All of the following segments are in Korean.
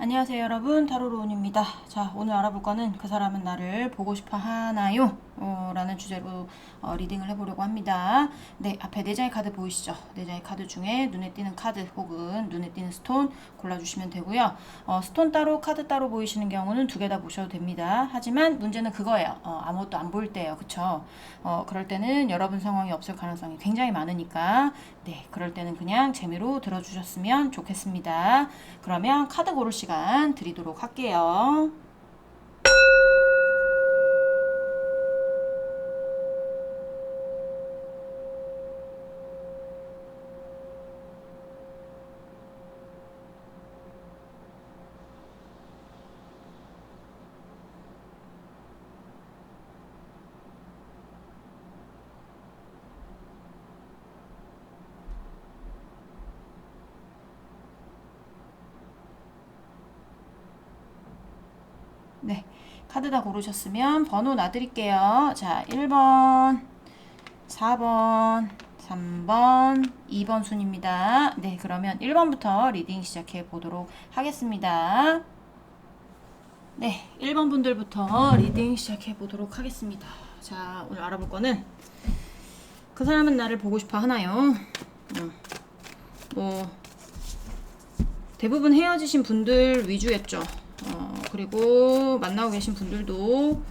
안녕하세요 여러분, 타로로운입니다. 자, 오늘 알아볼 거는 그 사람은 나를 보고 싶어 하나요? 라는 주제로 리딩을 해보려고 합니다. 네, 앞에 4장의 카드 보이시죠? 4장의 카드 중에 눈에 띄는 카드 혹은 눈에 띄는 스톤 골라주시면 되고요. 스톤 따로 카드 따로 보이시는 경우는 2개 다 보셔도 됩니다. 하지만 문제는 그거예요. 아무것도 안 보일 때예요. 그쵸? 그럴 때는 여러분 상황이 없을 가능성이 굉장히 많으니까 네, 그럴 때는 그냥 재미로 들어주셨으면 좋겠습니다. 그러면 카드 고를 시간 드리도록 할게요. 네, 카드 다 고르셨으면 번호 놔드릴게요. 자, 1번, 4번, 3번, 2번 순입니다. 네, 그러면 1번부터 리딩 시작해 보도록 하겠습니다. 네, 1번 분들부터 리딩 시작해 보도록 하겠습니다. 자, 오늘 알아볼 거는 그 사람은 나를 보고 싶어 하나요? 뭐 대부분 헤어지신 분들 위주였죠. 그리고 만나고 계신 분들도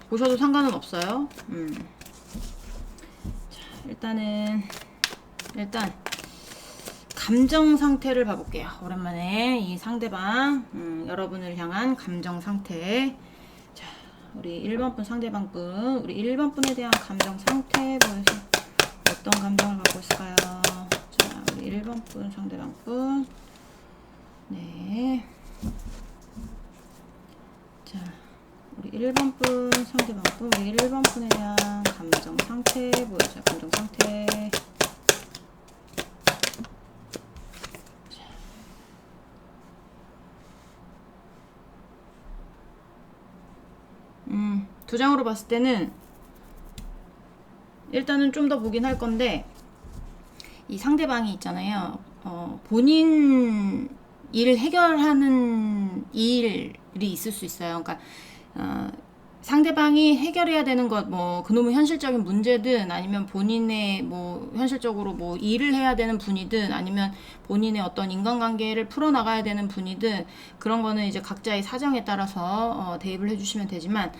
보셔도 상관은 없어요. 자, 일단 감정 상태를 봐볼게요. 오랜만에 이 상대방 여러분을 향한 감정 상태. 자, 우리 1번 분 상대방 분, 우리 1번 분에 대한 감정 상태 보여서 어떤 감정을 갖고 있을까요? 자, 우리 1번 분 상대방 분. 네. 자, 우리 1번 분 상대방 분, 우리 1번 분에 대한 감정 상태 보여줘요. 감정 상태. 두 장으로 봤을 때는 일단은 좀 더 보긴 할 건데 이 상대방이 있잖아요. 본인 일 해결하는 일이 있을 수 있어요. 그러니까 상대방이 해결해야 되는 것, 뭐 그놈의 현실적인 문제든 아니면 본인의 뭐 현실적으로 뭐 일을 해야 되는 분이든 아니면 본인의 어떤 인간관계를 풀어나가야 되는 분이든 그런 거는 이제 각자의 사정에 따라서 대입을 해주시면 되지만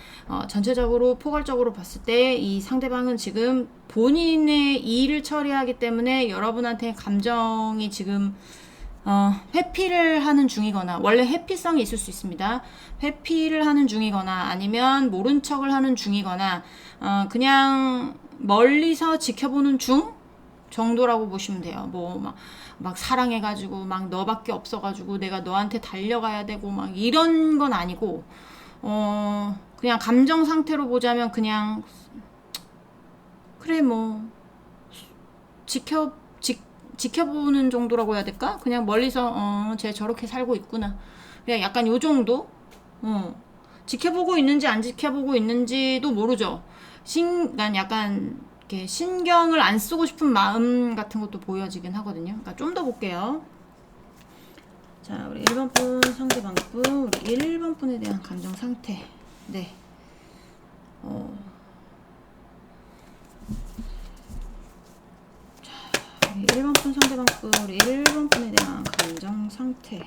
전체적으로 포괄적으로 봤을 때 이 상대방은 지금 본인의 일을 처리하기 때문에 여러분한테 감정이 지금 회피를 하는 중이거나, 원래 회피성이 있을 수 있습니다. 회피를 하는 중이거나, 아니면 모른 척을 하는 중이거나, 그냥 멀리서 지켜보는 중? 정도라고 보시면 돼요. 막 사랑해가지고, 막 너밖에 없어가지고, 내가 너한테 달려가야 되고, 막 이런 건 아니고, 그냥 감정 상태로 보자면 그냥, 그래, 뭐, 지켜보는 정도라고 해야 될까? 그냥 멀리서 쟤 저렇게 살고 있구나. 그냥 약간 요 정도? 지켜보고 있는지 안 지켜보고 있는지도 모르죠. 난 약간 이렇게 신경을 안 쓰고 싶은 마음 같은 것도 보여지긴 하거든요. 그러니까 좀 더 볼게요. 자, 우리 1번 분 상대방 분, 우리 1번 분에 대한 감정 상태. 네. 1번 분 상대방 분, 우리 1번 분에 대한 감정 상태.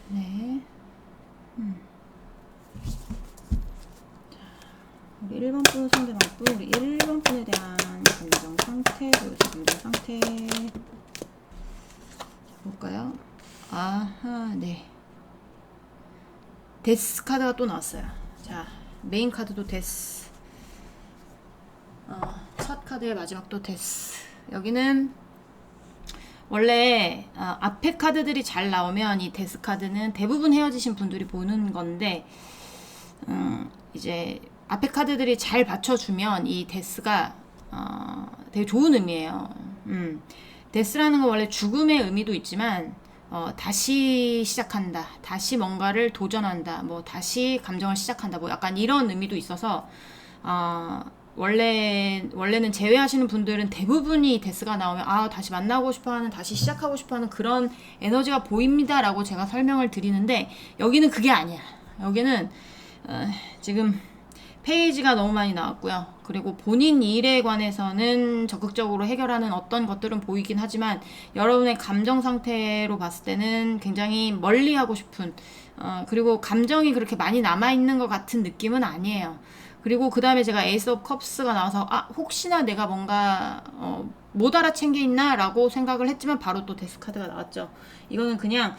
네. 자, 우리 1번 분 상대방 분, 우리 1번 분에 대한 감정 상태, 감정 상태. 자, 볼까요? 아하, 네. 데스 카드가 또 나왔어요. 자, 메인 카드도 데스. 첫 카드의 마지막 또 데스. 여기는 원래 앞에 카드들이 잘 나오면 이 데스 카드는 대부분 헤어지신 분들이 보는 건데 이제 앞에 카드들이 잘 받쳐주면 이 데스가 되게 좋은 의미예요. 데스라는 건 원래 죽음의 의미도 있지만 다시 시작한다, 다시 뭔가를 도전한다, 뭐 다시 감정을 시작한다, 뭐 약간 이런 의미도 있어서 원래는 제외하시는 분들은 대부분이 데스가 나오면 다시 만나고 싶어하는, 다시 시작하고 싶어하는 그런 에너지가 보입니다라고 제가 설명을 드리는데, 여기는 그게 아니야. 여기는 지금 페이지가 너무 많이 나왔고요. 그리고 본인 일에 관해서는 적극적으로 해결하는 어떤 것들은 보이긴 하지만, 여러분의 감정 상태로 봤을 때는 굉장히 멀리하고 싶은, 그리고 감정이 그렇게 많이 남아있는 것 같은 느낌은 아니에요. 그리고 그 다음에 제가 에이스 오브 컵스가 나와서 혹시나 내가 뭔가 못 알아챈 게 있나 라고 생각을 했지만, 바로 또 데스 카드가 나왔죠. 이거는 그냥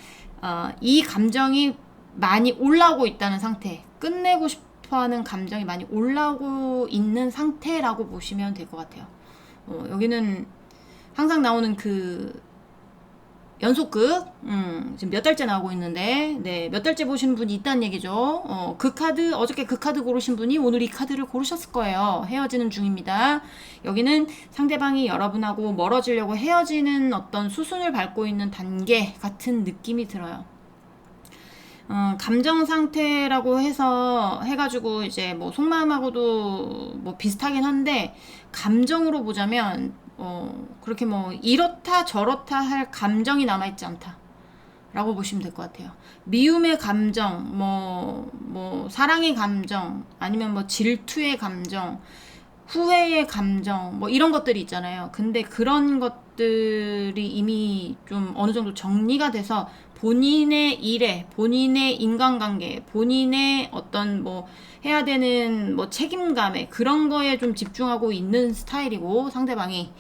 이 감정이 많이 올라오고 있다는 상태, 끝내고 싶어하는 감정이 많이 올라오고 있는 상태라고 보시면 될 것 같아요. 여기는 항상 나오는 그 연속극, 지금 몇 달째 나오고 있는데, 네, 몇 달째 보시는 분이 있다는 얘기죠. 그 카드, 어저께 그 카드 고르신 분이 오늘 이 카드를 고르셨을 거예요. 헤어지는 중입니다. 여기는 상대방이 여러분하고 멀어지려고 헤어지는 어떤 수순을 밟고 있는 단계 같은 느낌이 들어요. 감정 상태라고 해가지고 이제 뭐 속마음하고도 뭐 비슷하긴 한데, 감정으로 보자면 그렇게 뭐 이렇다 저렇다 할 감정이 남아있지 않다 라고 보시면 될 것 같아요. 미움의 감정, 뭐 사랑의 감정, 아니면 뭐 질투의 감정, 후회의 감정, 뭐 이런 것들이 있잖아요. 근데 그런 것들이 이미 좀 어느 정도 정리가 돼서 본인의 일에, 본인의 인간관계, 본인의 어떤 뭐 해야 되는 뭐 책임감에, 그런 거에 좀 집중하고 있는 스타일이고, 상대방이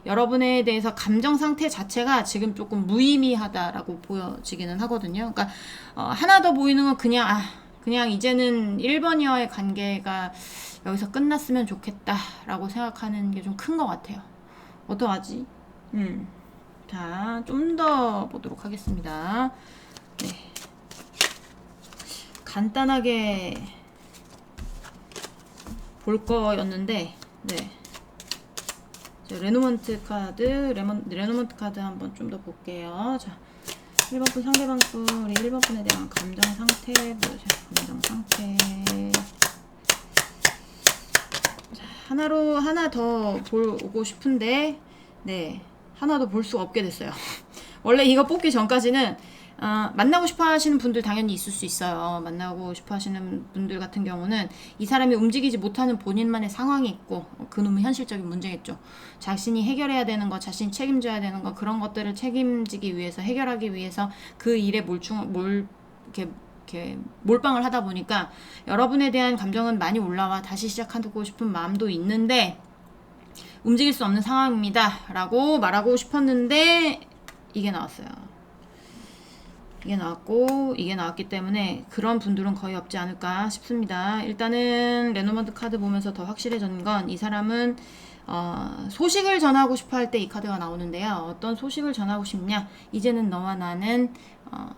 여러분에 대해서 감정 상태 자체가 지금 조금 무의미하다라고 보여지기는 하거든요. 그러니까 하나 더 보이는 건 그냥 이제는 1번이와의 관계가 여기서 끝났으면 좋겠다라고 생각하는 게 좀 큰 것 같아요. 어떡하지? 자, 좀 더 보도록 하겠습니다. 네. 간단하게 볼 거였는데, 네. 레노먼트 카드, 레노먼트 카드 한번 좀 더 볼게요. 자, 1번 분, 상대방 분, 우리 1번 분에 대한 감정 상태 보여주세요. 감정 상태. 자, 하나 더 보고 싶은데, 네, 하나 더 볼 수가 없게 됐어요. 원래 이거 뽑기 전까지는 만나고 싶어 하시는 분들 당연히 있을 수 있어요. 만나고 싶어 하시는 분들 같은 경우는 이 사람이 움직이지 못하는 본인만의 상황이 있고, 그놈의 현실적인 문제겠죠. 자신이 해결해야 되는 거, 자신이 책임져야 되는 거, 그런 것들을 책임지기 위해서, 해결하기 위해서 그 일에 이렇게 몰빵을 하다 보니까 여러분에 대한 감정은 많이 올라와 다시 시작하고 싶은 마음도 있는데, 움직일 수 없는 상황입니다 라고 말하고 싶었는데, 이게 나왔어요. 이게 나왔고, 이게 나왔기 때문에 그런 분들은 거의 없지 않을까 싶습니다. 일단은 레노먼트 카드 보면서 더 확실해진 건, 이 사람은 소식을 전하고 싶어 할 때 이 카드가 나오는데요. 어떤 소식을 전하고 싶냐? 이제는 너와 나는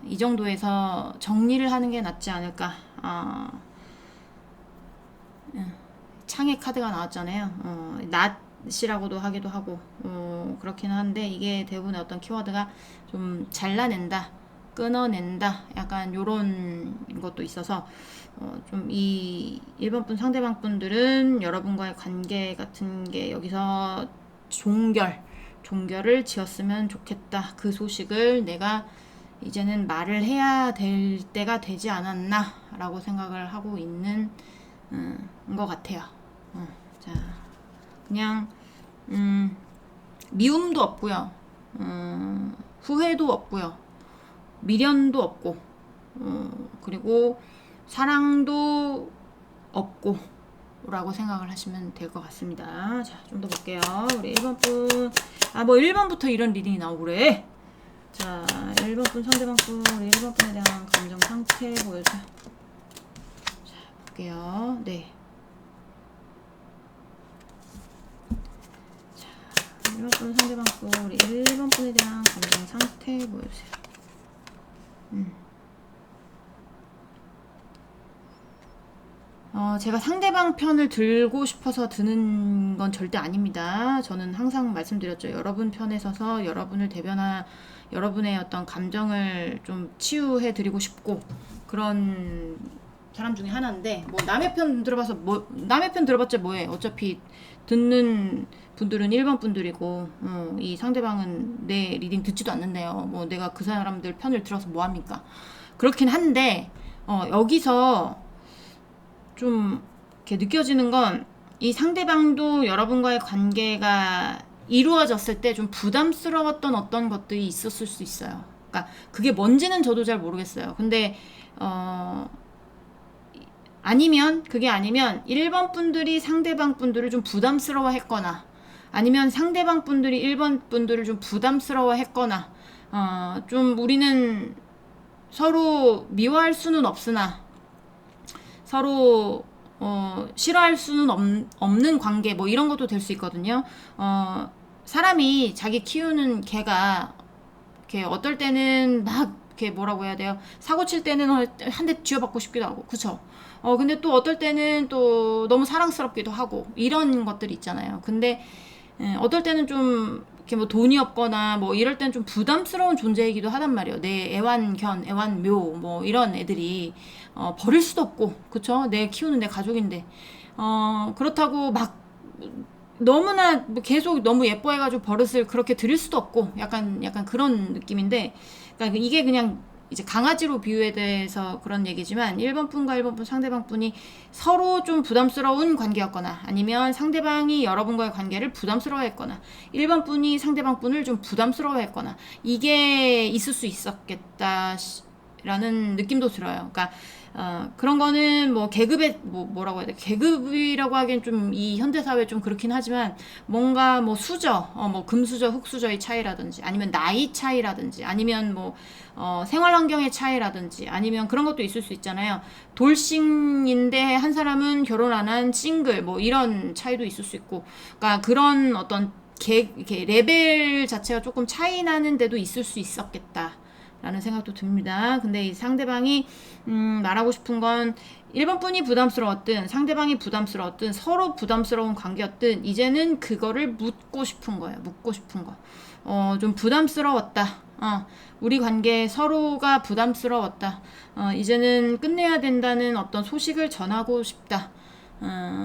이 정도에서 정리를 하는 게 낫지 않을까. 창의 카드가 나왔잖아요. 낫이라고도 하기도 하고, 그렇긴 한데, 이게 대부분의 어떤 키워드가 좀 잘라낸다, 끊어낸다, 약간 요런 것도 있어서 좀 이 1번 분, 상대방 분들은 여러분과의 관계 같은 게 여기서 종결을 지었으면 좋겠다. 그 소식을 내가 이제는 말을 해야 될 때가 되지 않았나 라고 생각을 하고 있는 것 같아요. 자, 그냥 미움도 없고요, 후회도 없고요, 미련도 없고, 그리고 사랑도 없고 라고 생각을 하시면 될 것 같습니다. 자, 좀 더 볼게요. 우리 1번 분, 뭐 1번부터 이런 리딩이 나오고 그래. 자, 1번 분, 상대방 분, 우리 1번 분에 대한 감정 상태 보여줘요. 자, 볼게요. 네. 자, 1번 분, 상대방 분, 우리 1번 분에 대한 감정 상태 보여주세요. 제가 상대방 편을 들고 싶어서 드는 건 절대 아닙니다. 저는 항상 말씀드렸죠. 여러분 편에 서서 여러분을 여러분의 어떤 감정을 좀 치유해 드리고 싶고, 그런 사람 중에 하나인데 뭐 남의 편 들어봐서 뭐 남의 편 들어봤자 뭐해. 어차피 듣는 분들은 1번 분들이고 이 상대방은 내 리딩 듣지도 않는데요. 뭐 내가 그 사람들 편을 들어서 뭐 합니까? 그렇긴 한데 여기서 좀 이렇게 느껴지는 건 이 상대방도 여러분과의 관계가 이루어졌을 때 좀 부담스러웠던 어떤 것들이 있었을 수 있어요. 그러니까 그게 뭔지는 저도 잘 모르겠어요. 근데 아니면 그게 아니면 1번 분들이 상대방 분들을 좀 부담스러워 했거나 아니면 상대방 분들이 1번 분들을 좀 부담스러워 했거나 좀 우리는 서로 미워할 수는 없으나 서로 싫어할 수는 없는 관계 뭐 이런 것도 될 수 있거든요. 사람이 자기 키우는 개가 이렇게 어떨 때는 막 이렇게 뭐라고 해야 돼요? 사고 칠 때는 한 대 쥐어받고 싶기도 하고, 그쵸? 근데 또 어떨 때는 또 너무 사랑스럽기도 하고 이런 것들이 있잖아요. 근데 어떨 때는 좀 이렇게 뭐 돈이 없거나 뭐 이럴 때는 좀 부담스러운 존재이기도 하단 말이에요. 내 애완견, 애완묘 뭐 이런 애들이 버릴 수도 없고, 그쵸? 내 키우는 내 가족인데 그렇다고 막 너무나 뭐 계속 너무 예뻐해가지고 버릇을 그렇게 들일 수도 없고 약간 그런 느낌인데, 그러니까 이게 그냥 이제 강아지로 비유에 대해서 그런 얘기지만 1번 분과 1번 분 상대방 분이 서로 좀 부담스러운 관계였거나 아니면 상대방이 여러분과의 관계를 부담스러워했거나 1번 분이 상대방 분을 좀 부담스러워했거나 이게 있을 수 있었겠다라는 느낌도 들어요. 그러니까 그런 거는 뭐 계급의 뭐라고 해야 돼? 계급이라고 하기엔 좀 이 현대 사회 좀 그렇긴 하지만 뭔가 뭐 수저, 뭐 금수저, 흙수저의 차이라든지 아니면 나이 차이라든지 아니면 뭐 생활 환경의 차이라든지 아니면 그런 것도 있을 수 있잖아요. 돌싱인데 한 사람은 결혼 안 한 싱글 뭐 이런 차이도 있을 수 있고, 그러니까 그런 어떤 이렇게 레벨 자체가 조금 차이 나는 데도 있을 수 있었겠다. 라는 생각도 듭니다. 근데 이 상대방이 말하고 싶은 건 1번 분이 부담스러웠든 상대방이 부담스러웠든 서로 부담스러운 관계였든 이제는 그거를 묻고 싶은 거예요. 묻고 싶은 거. 좀 부담스러웠다. 우리 관계 서로가 부담스러웠다. 이제는 끝내야 된다는 어떤 소식을 전하고 싶다.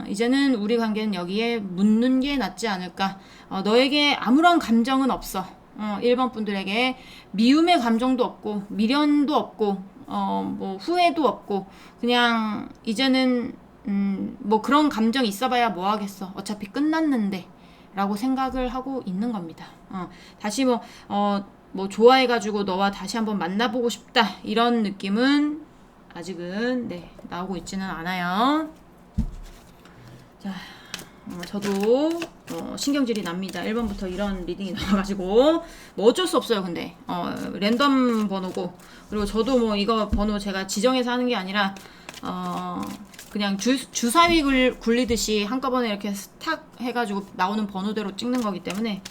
이제는 우리 관계는 여기에 묻는 게 낫지 않을까. 너에게 아무런 감정은 없어. 1번 분들에게 미움의 감정도 없고 미련도 없고 뭐 후회도 없고 그냥 이제는 뭐 그런 감정 있어봐야 뭐 하겠어. 어차피 끝났는데 라고 생각을 하고 있는 겁니다. 다시 뭐 좋아해가지고 너와 다시 한번 만나보고 싶다 이런 느낌은 아직은 나오고 있지는 않아요. 자, 저도 신경질이 납니다. 1번부터 이런 리딩이 나와가지고 뭐 어쩔 수 없어요. 근데 랜덤 번호고, 그리고 저도 뭐 이거 번호 제가 지정해서 하는 게 아니라 그냥 주사위 굴리듯이 한꺼번에 이렇게 스탁 해가지고 나오는 번호대로 찍는 거기 때문에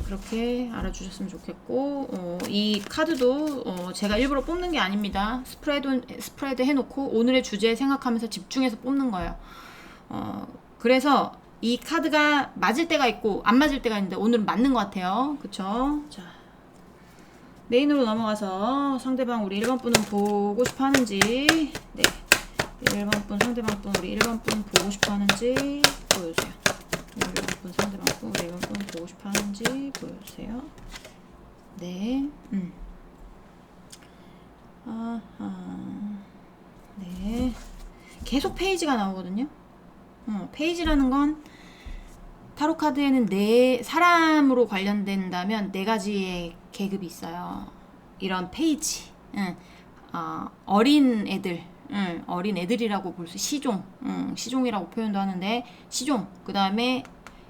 그렇게 알아주셨으면 좋겠고, 이 카드도 제가 일부러 뽑는 게 아닙니다. 스프레드 해놓고 오늘의 주제 생각하면서 집중해서 뽑는 거예요. 그래서 이 카드가 맞을 때가 있고 안 맞을 때가 있는데 오늘은 맞는 것 같아요. 그쵸? 자, 메인으로 넘어가서 상대방 우리 1번 분은 보고 싶어 하는지, 1번 분 상대방 분 우리 1번 분 보고 싶어 하는지 보여주세요. 1번 분 상대방 분 우리 1번 분 보고 싶어 하는지 보여주세요. 네. 네. 계속 페이지가 나오거든요. 페이지라는 건 타로 카드에는 사람으로 관련된다면 4가지의 계급이 있어요. 이런 페이지, 어린 애들, 어린 애들이라고 볼 수, 시종이라고 표현도 하는데 시종, 그 다음에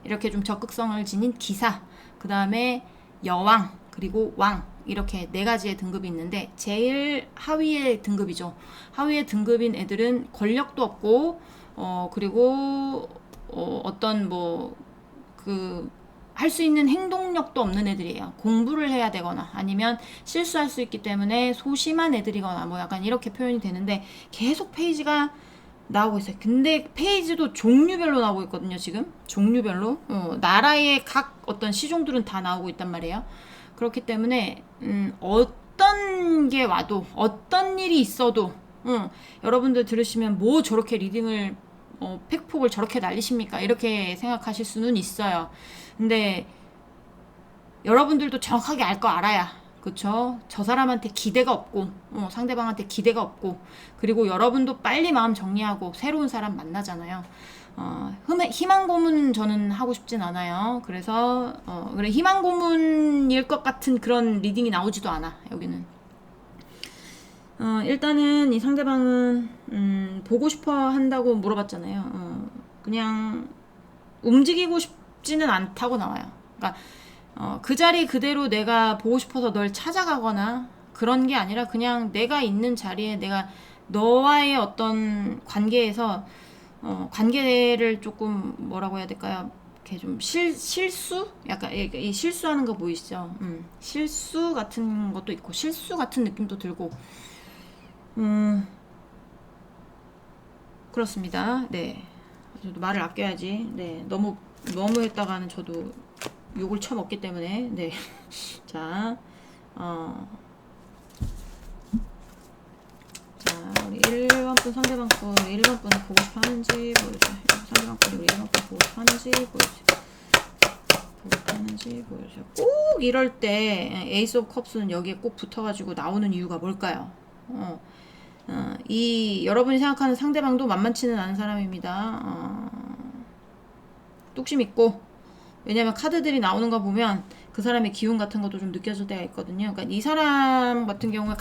이렇게 좀 적극성을 지닌 기사, 그 다음에 여왕, 그리고 왕, 이렇게 4가지의 등급이 있는데 제일 하위의 등급이죠. 하위의 등급인 애들은 권력도 없고 그리고 어떤 할 수 있는 행동력도 없는 애들이에요. 공부를 해야 되거나 아니면 실수할 수 있기 때문에 소심한 애들이거나 뭐 약간 이렇게 표현이 되는데 계속 페이지가 나오고 있어요. 근데 페이지도 종류별로 나오고 있거든요. 지금 종류별로 나라의 각 어떤 시종들은 다 나오고 있단 말이에요. 그렇기 때문에 어떤 게 와도 어떤 일이 있어도 여러분들 들으시면 뭐 저렇게 리딩을 팩폭을 저렇게 날리십니까? 이렇게 생각하실 수는 있어요. 근데 여러분들도 정확하게 알 거 알아야, 그쵸? 저 사람한테 기대가 없고, 상대방한테 기대가 없고, 그리고 여러분도 빨리 마음 정리하고 새로운 사람 만나잖아요. 희망 고문 저는 하고 싶진 않아요. 그래서 그래, 희망 고문일 것 같은 그런 리딩이 나오지도 않아, 여기는. 일단은 이 상대방은 보고 싶어 한다고 물어봤잖아요. 그냥 움직이고 싶지는 않다고 나와요. 그러니까 그 자리 그대로 내가 보고 싶어서 널 찾아가거나 그런 게 아니라 그냥 내가 있는 자리에 내가 너와의 어떤 관계에서 관계를 조금 뭐라고 해야 될까요? 이렇게 좀 실수? 약간 이 실수하는 거 보이시죠? 실수 같은 것도 있고 실수 같은 느낌도 들고 그렇습니다. 네. 저도 말을 아껴야지. 네. 너무 했다가는 저도 욕을 쳐먹기 때문에. 네. 자, 우리 1번 분 상대방 거 1번 분이 보고 싶어 하는지 보여주세요. 상대방 거 우리 1번 분 보고 싶어 하는지 보여주세요. 보고 싶어 하는지 보여주세요. 꼭 이럴 때 에이스 오브 컵스는 여기에 꼭 붙어가지고 나오는 이유가 뭘까요? 이 여러분이 생각하는 상대방도 만만치는 않은 사람입니다. 뚝심 있고, 왜냐면 카드들이 나오는 거 보면 그 사람의 기운 같은 것도 좀 느껴질 때가 있거든요. 그러니까 이 사람 같은 경우에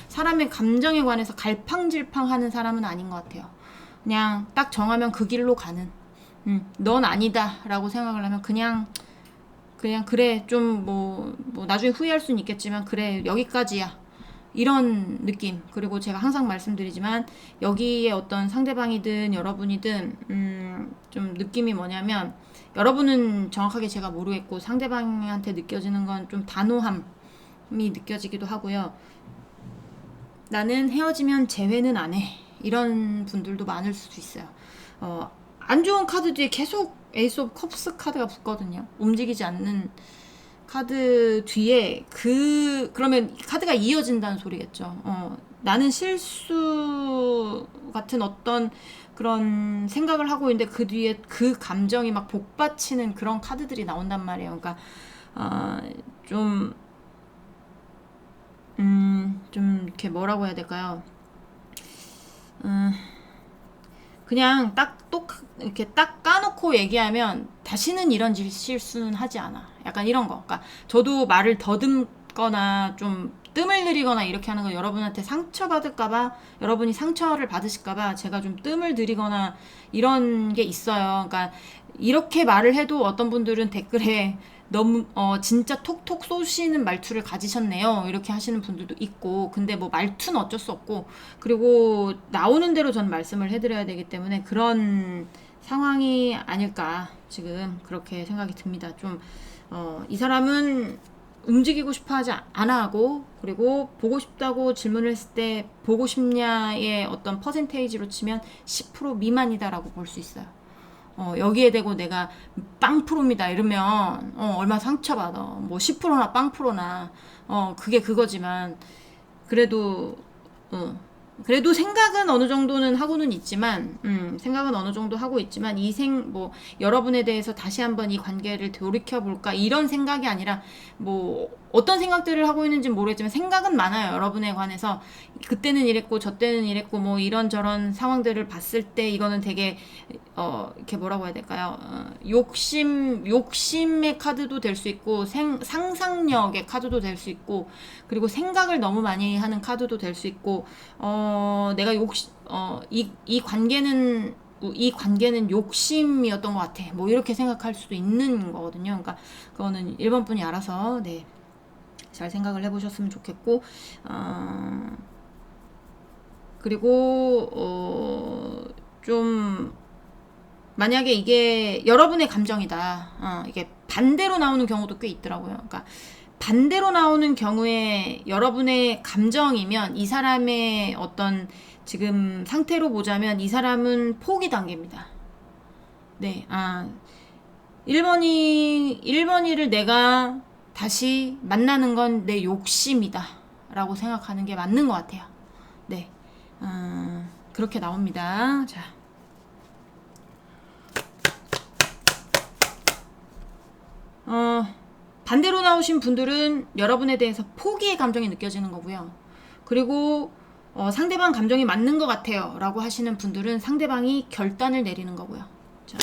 사람의 감정에 관해서 갈팡질팡하는 사람은 아닌 것 같아요. 그냥 딱 정하면 그 길로 가는, 넌 아니다 라고 생각을 하면 그냥 그래, 좀 나중에 후회할 수는 있겠지만 그래, 여기까지야, 이런 느낌. 그리고 제가 항상 말씀드리지만 여기에 어떤 상대방이든 여러분이든 좀 느낌이 뭐냐면, 여러분은 정확하게 제가 모르겠고 상대방한테 느껴지는 건 좀 단호함이 느껴지기도 하고요. 나는 헤어지면 재회는 안 해, 이런 분들도 많을 수도 있어요. 안 좋은 카드 뒤에 계속 에이스 오브 컵스 카드가 붙거든요. 움직이지 않는 카드 뒤에 그러면 카드가 이어진다는 소리겠죠. 나는 실수 같은 어떤 그런 생각을 하고 있는데 그 뒤에 그 감정이 막 복받치는 그런 카드들이 나온단 말이에요. 그러니까 좀 이렇게 뭐라고 해야 될까요? 그냥 이렇게 딱 까놓고 얘기하면 다시는 이런 실수는 하지 않아. 약간 이런 거. 그러니까 저도 말을 더듬거나 좀 뜸을 들이거나 이렇게 하는 거 여러분한테 상처받을까봐, 여러분이 상처를 받으실까봐 제가 좀 뜸을 들이거나 이런 게 있어요. 그러니까 이렇게 말을 해도 어떤 분들은 댓글에 너무 진짜 톡톡 쏘시는 말투를 가지셨네요, 이렇게 하시는 분들도 있고. 근데 뭐 말투는 어쩔 수 없고, 그리고 나오는 대로 전 말씀을 해드려야 되기 때문에 그런 상황이 아닐까 지금 그렇게 생각이 듭니다. 좀 이 사람은 움직이고 싶어 하지 않아 하고, 그리고 보고 싶다고 질문을 했을 때 보고 싶냐의 어떤 퍼센테이지로 치면 10% 미만이다라고 볼 수 있어요. 여기에 대고 내가 빵프로입니다 이러면 얼마 상처받아. 뭐 10%나 빵프로나 그게 그거지만, 그래도 생각은 어느 정도는 하고는 있지만, 생각은 어느 정도 하고 있지만, 여러분에 대해서 다시 한번 이 관계를 돌이켜볼까, 이런 생각이 아니라, 어떤 생각들을 하고 있는지 모르겠지만, 생각은 많아요, 여러분에 관해서. 그때는 이랬고, 저 때는 이랬고, 이런저런 상황들을 봤을 때, 이거는 되게, 이렇게 뭐라고 해야 될까요? 욕심의 카드도 될 수 있고, 상상력의 카드도 될 수 있고, 그리고 생각을 너무 많이 하는 카드도 될 수 있고, 내가 이 관계는 욕심이었던 것 같아, 이렇게 생각할 수도 있는 거거든요. 그러니까 그거는 1번 분이 알아서 잘 생각을 해보셨으면 좋겠고, 그리고 좀 만약에 이게 여러분의 감정이다, 이게 반대로 나오는 경우도 꽤 있더라고요. 그러니까 반대로 나오는 경우에 여러분의 감정이면 이 사람의 어떤 지금 상태로 보자면 이 사람은 포기 단계입니다. 네, 1번이를 내가 다시 만나는 건 내 욕심이다 라고 생각하는 게 맞는 것 같아요. 네. 그렇게 나옵니다. 자, 반대로 나오신 분들은 여러분에 대해서 포기의 감정이 느껴지는 거고요. 그리고 상대방 감정이 맞는 것 같아요 라고 하시는 분들은 상대방이 결단을 내리는 거고요. 자,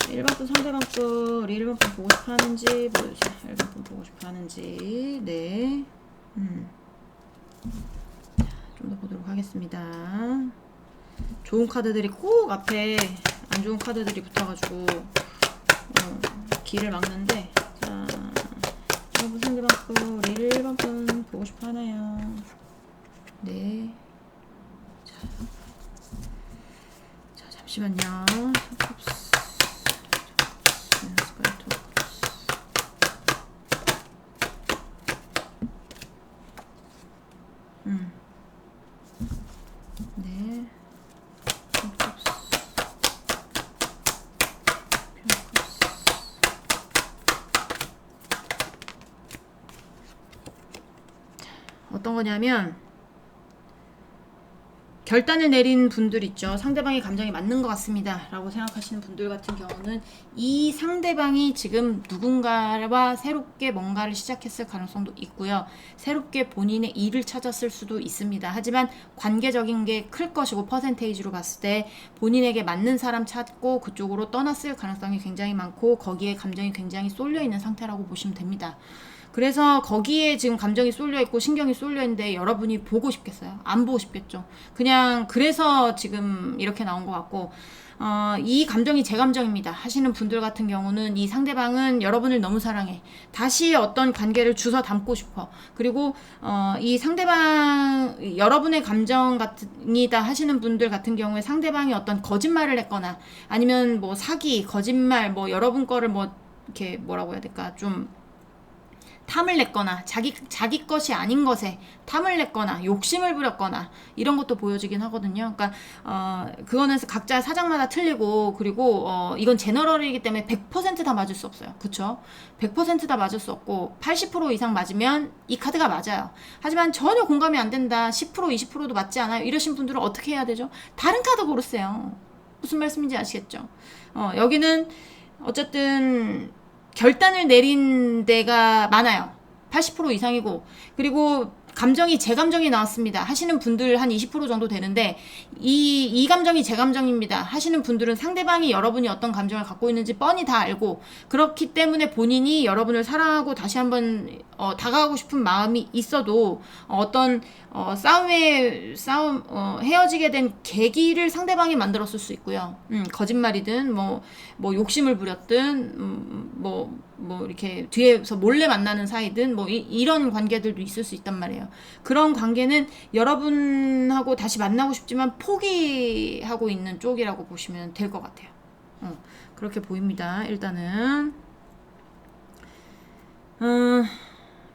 1번 분 상대방 거 우리 1번 분 보고 싶어 하는지 보여주세요. 1번 분 보고 싶어 하는지. 네. 좀 더 보도록 하겠습니다. 좋은 카드들이 꼭 앞에 안 좋은 카드들이 붙어가지고 길을 막는데, 자, 1번 분 상대방 거 우리 1번 분 보고 싶어 하나요? 네. 자, 잠시만요. 네. 어떤 거냐면, 결단을 내린 분들 있죠. 상대방의 감정이 맞는 것 같습니다 라고 생각하시는 분들 같은 경우는 이 상대방이 지금 누군가와 새롭게 뭔가를 시작했을 가능성도 있고요. 새롭게 본인의 일을 찾았을 수도 있습니다. 하지만 관계적인 게 클 것이고, 퍼센테이지로 봤을 때 본인에게 맞는 사람 찾고 그쪽으로 떠났을 가능성이 굉장히 많고, 거기에 감정이 굉장히 쏠려 있는 상태라고 보시면 됩니다. 그래서 거기에 지금 감정이 쏠려있고 신경이 쏠려있는데 여러분이 보고 싶겠어요? 안 보고 싶겠죠. 그냥 그래서 지금 이렇게 나온 것 같고, 이 감정이 제 감정입니다 하시는 분들 같은 경우는 이 상대방은 여러분을 너무 사랑해. 다시 어떤 관계를 주워 담고 싶어. 그리고 이 상대방, 여러분의 감정 같이다 하시는 분들 같은 경우에 상대방이 어떤 거짓말을 했거나, 아니면 뭐 사기, 거짓말, 뭐 여러분 거를 뭐 이렇게 뭐라고 해야 될까, 좀 탐을 냈거나 자기 것이 아닌 것에 탐을 냈거나 욕심을 부렸거나 이런 것도 보여지긴 하거든요. 그러니까 그거는 각자 사정마다 틀리고, 그리고 이건 제너럴이기 때문에 100% 다 맞을 수 없어요. 그쵸? 100% 다 맞을 수 없고 80% 이상 맞으면 이 카드가 맞아요. 하지만 전혀 공감이 안 된다, 10% 20%도 맞지 않아요, 이러신 분들은 어떻게 해야 되죠? 다른 카드 고르세요. 무슨 말씀인지 아시겠죠? 여기는 어쨌든 결단을 내린 데가 많아요. 80% 이상이고, 그리고 감정이 제 감정이 나왔습니다 하시는 분들 한 20% 정도 되는데, 이 감정이 제 감정입니다 하시는 분들은 상대방이 여러분이 어떤 감정을 갖고 있는지 뻔히 다 알고, 그렇기 때문에 본인이 여러분을 사랑하고 다시 한번 다가가고 싶은 마음이 있어도 어떤 헤어지게 된 계기를 상대방이 만들었을 수 있고요. 거짓말이든 뭐 욕심을 부렸든 뭐 이렇게 뒤에서 몰래 만나는 사이든 뭐 이런 관계들도 있을 수 있단 말이에요. 그런 관계는 여러분하고 다시 만나고 싶지만 포기하고 있는 쪽이라고 보시면 될 것 같아요. 그렇게 보입니다. 일단은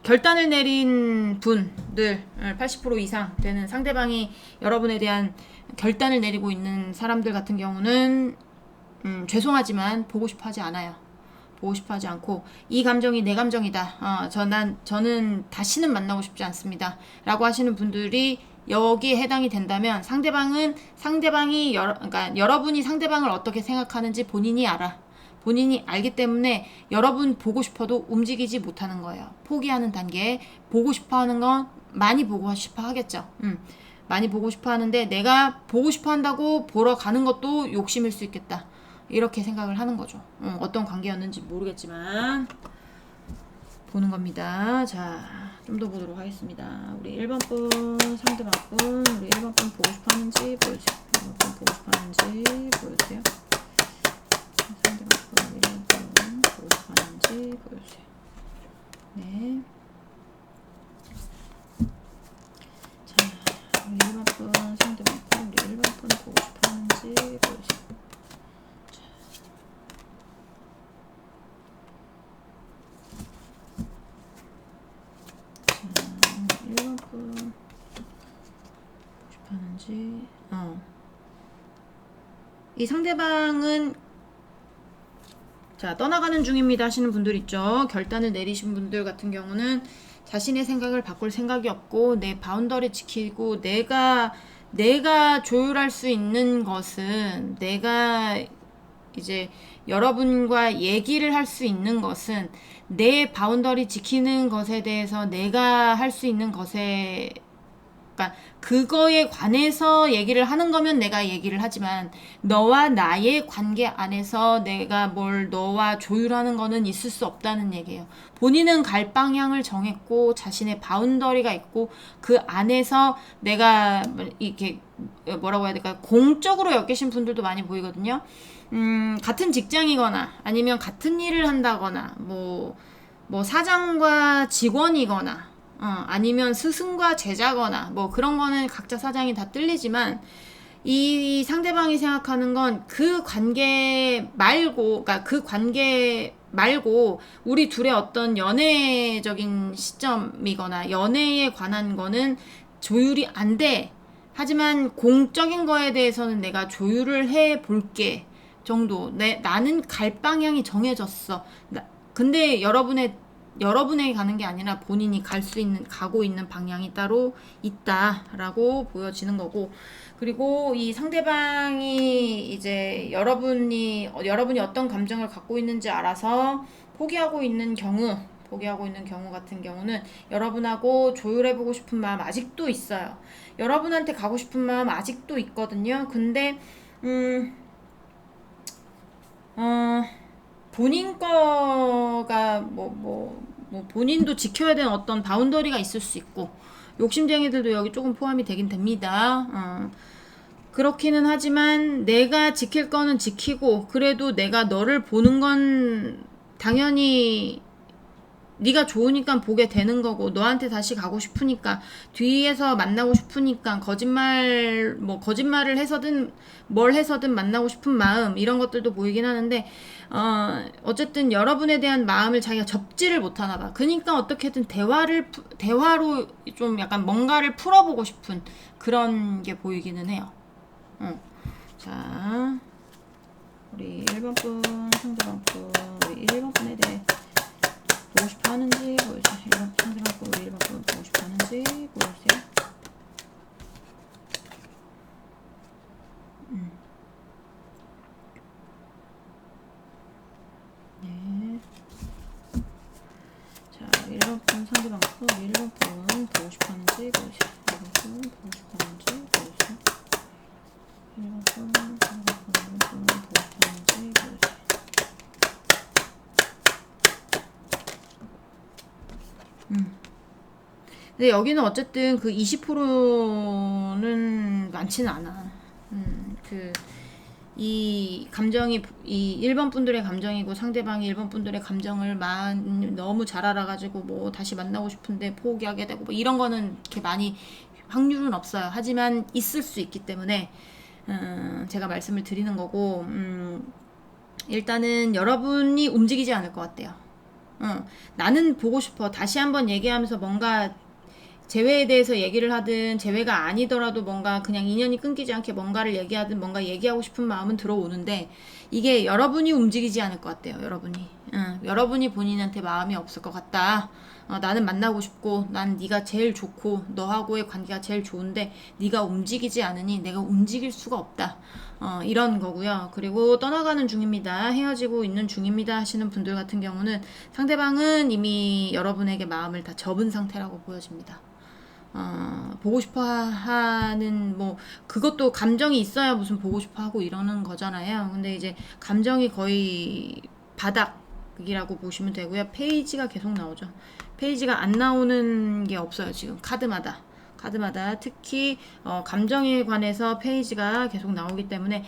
결단을 내린 분들, 80% 이상 되는 상대방이 여러분에 대한 결단을 내리고 있는 사람들 같은 경우는 죄송하지만 보고 싶어 하지 않아요. 보고 싶어 하지 않고, 이 감정이 내 감정이다, 저는 다시는 만나고 싶지 않습니다 라고 하시는 분들이 여기에 해당이 된다면, 상대방이 그러니까 여러분이 상대방을 어떻게 생각하는지 본인이 알아. 본인이 알기 때문에 여러분 보고 싶어도 움직이지 못하는 거예요. 포기하는 단계에. 보고 싶어 하는 건 많이 보고 싶어 하겠죠. 많이 보고 싶어 하는데, 내가 보고 싶어 한다고 보러 가는 것도 욕심일 수 있겠다, 이렇게 생각을 하는 거죠. 어떤 관계였는지 모르겠지만 보는 겁니다. 자, 좀 더 보도록 하겠습니다. 우리 1번 분 상대방 분, 우리 1번 분 보고 싶어 하는지 보여주세요. 1번 분 보고 싶어 하는지 보여주세요. 상대방 분, 1번 분 보고 싶어 하는지 보여주세요. 네. 자, 우리 1번 분 상대방 분, 우리 1번 분 보고 싶어 하는지 보여주세요. 이 상대방은 자, 떠나가는 중입니다 하시는 분들 있죠. 결단을 내리신 분들 같은 경우는 자신의 생각을 바꿀 생각이 없고 내 바운더리 지키고 내가 조율할 수 있는 것은 내가 이제 여러분과 얘기를 할 수 있는 것은 내 바운더리 지키는 것에 대해서 내가 할 수 있는 것에 그러니까 그거에 관해서 얘기를 하는 거면 내가 얘기를 하지만 너와 나의 관계 안에서 내가 뭘 너와 조율하는 거는 있을 수 없다는 얘기예요. 본인은 갈 방향을 정했고 자신의 바운더리가 있고 그 안에서 내가 이렇게 뭐라고 해야 될까 공적으로 엮이신 분들도 많이 보이거든요. 같은 직장이거나 아니면 같은 일을 한다거나 뭐 사장과 직원이거나 아니면 스승과 제자거나 뭐 그런 거는 각자 사장이 다 틀리지만 이 상대방이 생각하는 건 그 관계 말고 그러니까 그 관계 말고 우리 둘의 어떤 연애적인 시점이거나 연애에 관한 거는 조율이 안 돼. 하지만 공적인 거에 대해서는 내가 조율을 해 볼게 정도. 나는 갈 방향이 정해졌어. 근데 여러분에게 가는 게 아니라 본인이 가고 있는 방향이 따로 있다라고 보여지는 거고, 그리고 이 상대방이 이제 여러분이 어떤 감정을 갖고 있는지 알아서 포기하고 있는 경우 같은 경우는 여러분하고 조율해보고 싶은 마음 아직도 있어요. 여러분한테 가고 싶은 마음 아직도 있거든요. 근데 본인 거가 본인도 지켜야 되는 어떤 바운더리가 있을 수 있고 욕심쟁이들도 여기 조금 포함이 되긴 됩니다. 그렇기는 하지만 내가 지킬 거는 지키고 그래도 내가 너를 보는 건 당연히 네가 좋으니까 보게 되는 거고 너한테 다시 가고 싶으니까 뒤에서 만나고 싶으니까 거짓말을 해서든 뭘 해서든 만나고 싶은 마음 이런 것들도 보이긴 하는데 어쨌든 여러분에 대한 마음을 자기가 접지를 못하나 봐. 그러니까 어떻게든 대화로 좀 약간 뭔가를 풀어보고 싶은 그런 게 보이기는 해요. 자, 우리 1번 분 상대방 분 우리 1번 분에 대해 보고 싶어 하는지 보여주세요. 1번 상대방 분 우리 1번 분 보고 싶어 하는지 보여주세요. 네. 자, 1번 분 상대방 분 우리 1번 분 보고 싶어 하는지 보여주세요. 1번 분 보고 싶어 하는지 보여주세요. 1번 분 상대방 분 1번 분 보고 싶어 하는지 보여주세요. 근데 여기는 어쨌든 그 20%는 많지는 않아. 이 1번 분들의 감정이고 상대방이 1번 분들의 감정을 너무 잘 알아가지고 뭐 다시 만나고 싶은데 포기하게 되고 뭐 이런 거는 이렇게 많이 확률은 없어요. 하지만 있을 수 있기 때문에 제가 말씀을 드리는 거고 일단은 여러분이 움직이지 않을 것 같아요. 나는 보고 싶어. 다시 한번 얘기하면서 뭔가 재회에 대해서 얘기를 하든 재회가 아니더라도 뭔가 그냥 인연이 끊기지 않게 뭔가를 얘기하든 뭔가 얘기하고 싶은 마음은 들어오는데 이게 여러분이 움직이지 않을 것 같아요. 여러분이 본인한테 마음이 없을 것 같다. 나는 만나고 싶고 난 네가 제일 좋고 너하고의 관계가 제일 좋은데 네가 움직이지 않으니 내가 움직일 수가 없다. 이런 거고요. 그리고 떠나가는 중입니다. 헤어지고 있는 중입니다 하시는 분들 같은 경우는 상대방은 이미 여러분에게 마음을 다 접은 상태라고 보여집니다. 보고 싶어 하는 그것도 감정이 있어야 무슨 보고 싶어 하고 이러는 거잖아요. 근데 이제 감정이 거의 바닥이라고 보시면 되고요. 페이지가 계속 나오죠. 페이지가 안 나오는 게 없어요. 지금 카드마다 특히 감정에 관해서 페이지가 계속 나오기 때문에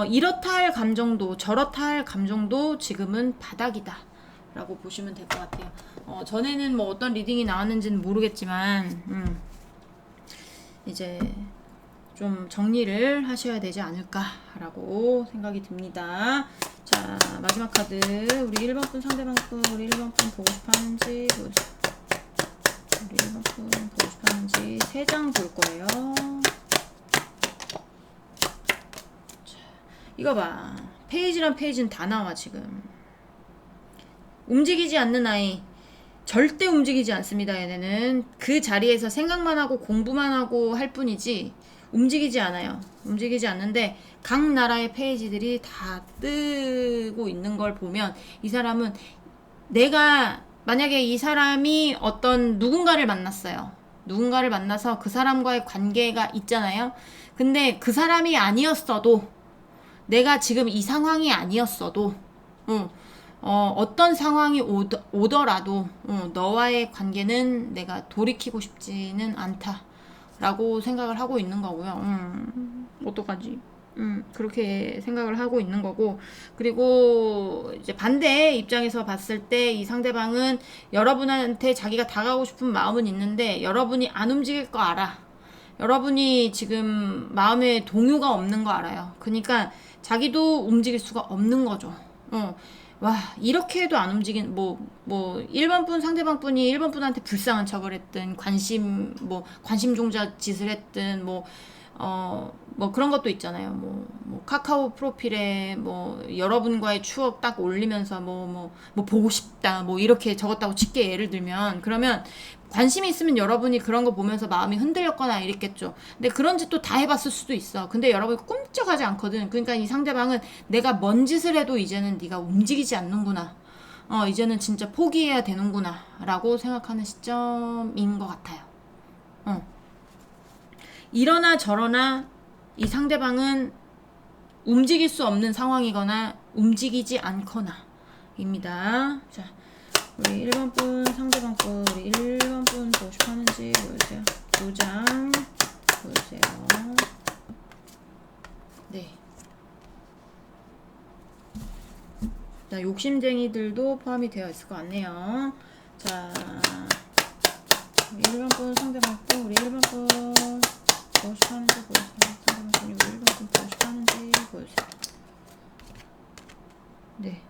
이렇다 할 감정도 저렇다 할 감정도 지금은 바닥이다 라고 보시면 될 것 같아요. 전에는 어떤 리딩이 나왔는지는 모르겠지만 이제 좀 정리를 하셔야 되지 않을까라고 생각이 듭니다. 자, 마지막 카드 우리 1번 분 상대방 분 우리 1번 분 보고 싶어 하는지 보여주세요. 우리 1번 분 보고 싶어 하는지 3장 볼 거예요. 자, 이거 봐. 페이지란 페이지는 다 나와 지금. 움직이지 않는 아이. 절대 움직이지 않습니다. 얘네는 그 자리에서 생각만 하고 공부만 하고 할 뿐이지 움직이지 않아요. 움직이지 않는데 각 나라의 페이지들이 다 뜨고 있는 걸 보면 이 사람은, 내가 만약에 이 사람이 어떤 누군가를 만났어요. 누군가를 만나서 그 사람과의 관계가 있잖아요. 근데 그 사람이 아니었어도, 내가 지금 이 상황이 아니었어도, 어떤 상황이 오더라도 너와의 관계는 내가 돌이키고 싶지는 않다라고 생각을 하고 있는 거고요. 어떡하지? 그렇게 생각을 하고 있는 거고, 그리고 이제 반대 입장에서 봤을 때 이 상대방은 여러분한테 자기가 다가가고 싶은 마음은 있는데 여러분이 안 움직일 거 알아. 여러분이 지금 마음에 동요가 없는 거 알아요. 그러니까 자기도 움직일 수가 없는 거죠. 와, 이렇게 해도 안 움직인, 뭐, 1번 분, 상대방 분이 1번 분한테 불쌍한 척을 했든, 관심 종자 짓을 했든, 뭐 그런 것도 있잖아요. 뭐 카카오 프로필에 여러분과의 추억 딱 올리면서 뭐 보고 싶다 뭐 이렇게 적었다고 칠게, 예를 들면. 그러면 관심이 있으면 여러분이 그런 거 보면서 마음이 흔들렸거나 이랬겠죠. 근데 그런 짓도 다 해봤을 수도 있어. 근데 여러분이 꿈쩍하지 않거든. 그러니까 이 상대방은 내가 뭔 짓을 해도 이제는 네가 움직이지 않는구나, 이제는 진짜 포기해야 되는구나 라고 생각하는 시점인 것 같아요. 이러나 저러나 이 상대방은 움직일 수 없는 상황이거나 움직이지 않거나 입니다. 자, 우리 1번 분, 상대방 분, 우리 1번 분 보고 싶어 하는지 보여주세요. 2장 보여주세요. 네. 자, 욕심쟁이들도 포함이 되어 있을 것 같네요. 자, 우리 1번 분, 상대방 분, 우리 1번 분 보고 싶어 하는지 보여주세요. 상대방 분이 우리 1번 분 보고 싶어 하는지 보여주세요. 네.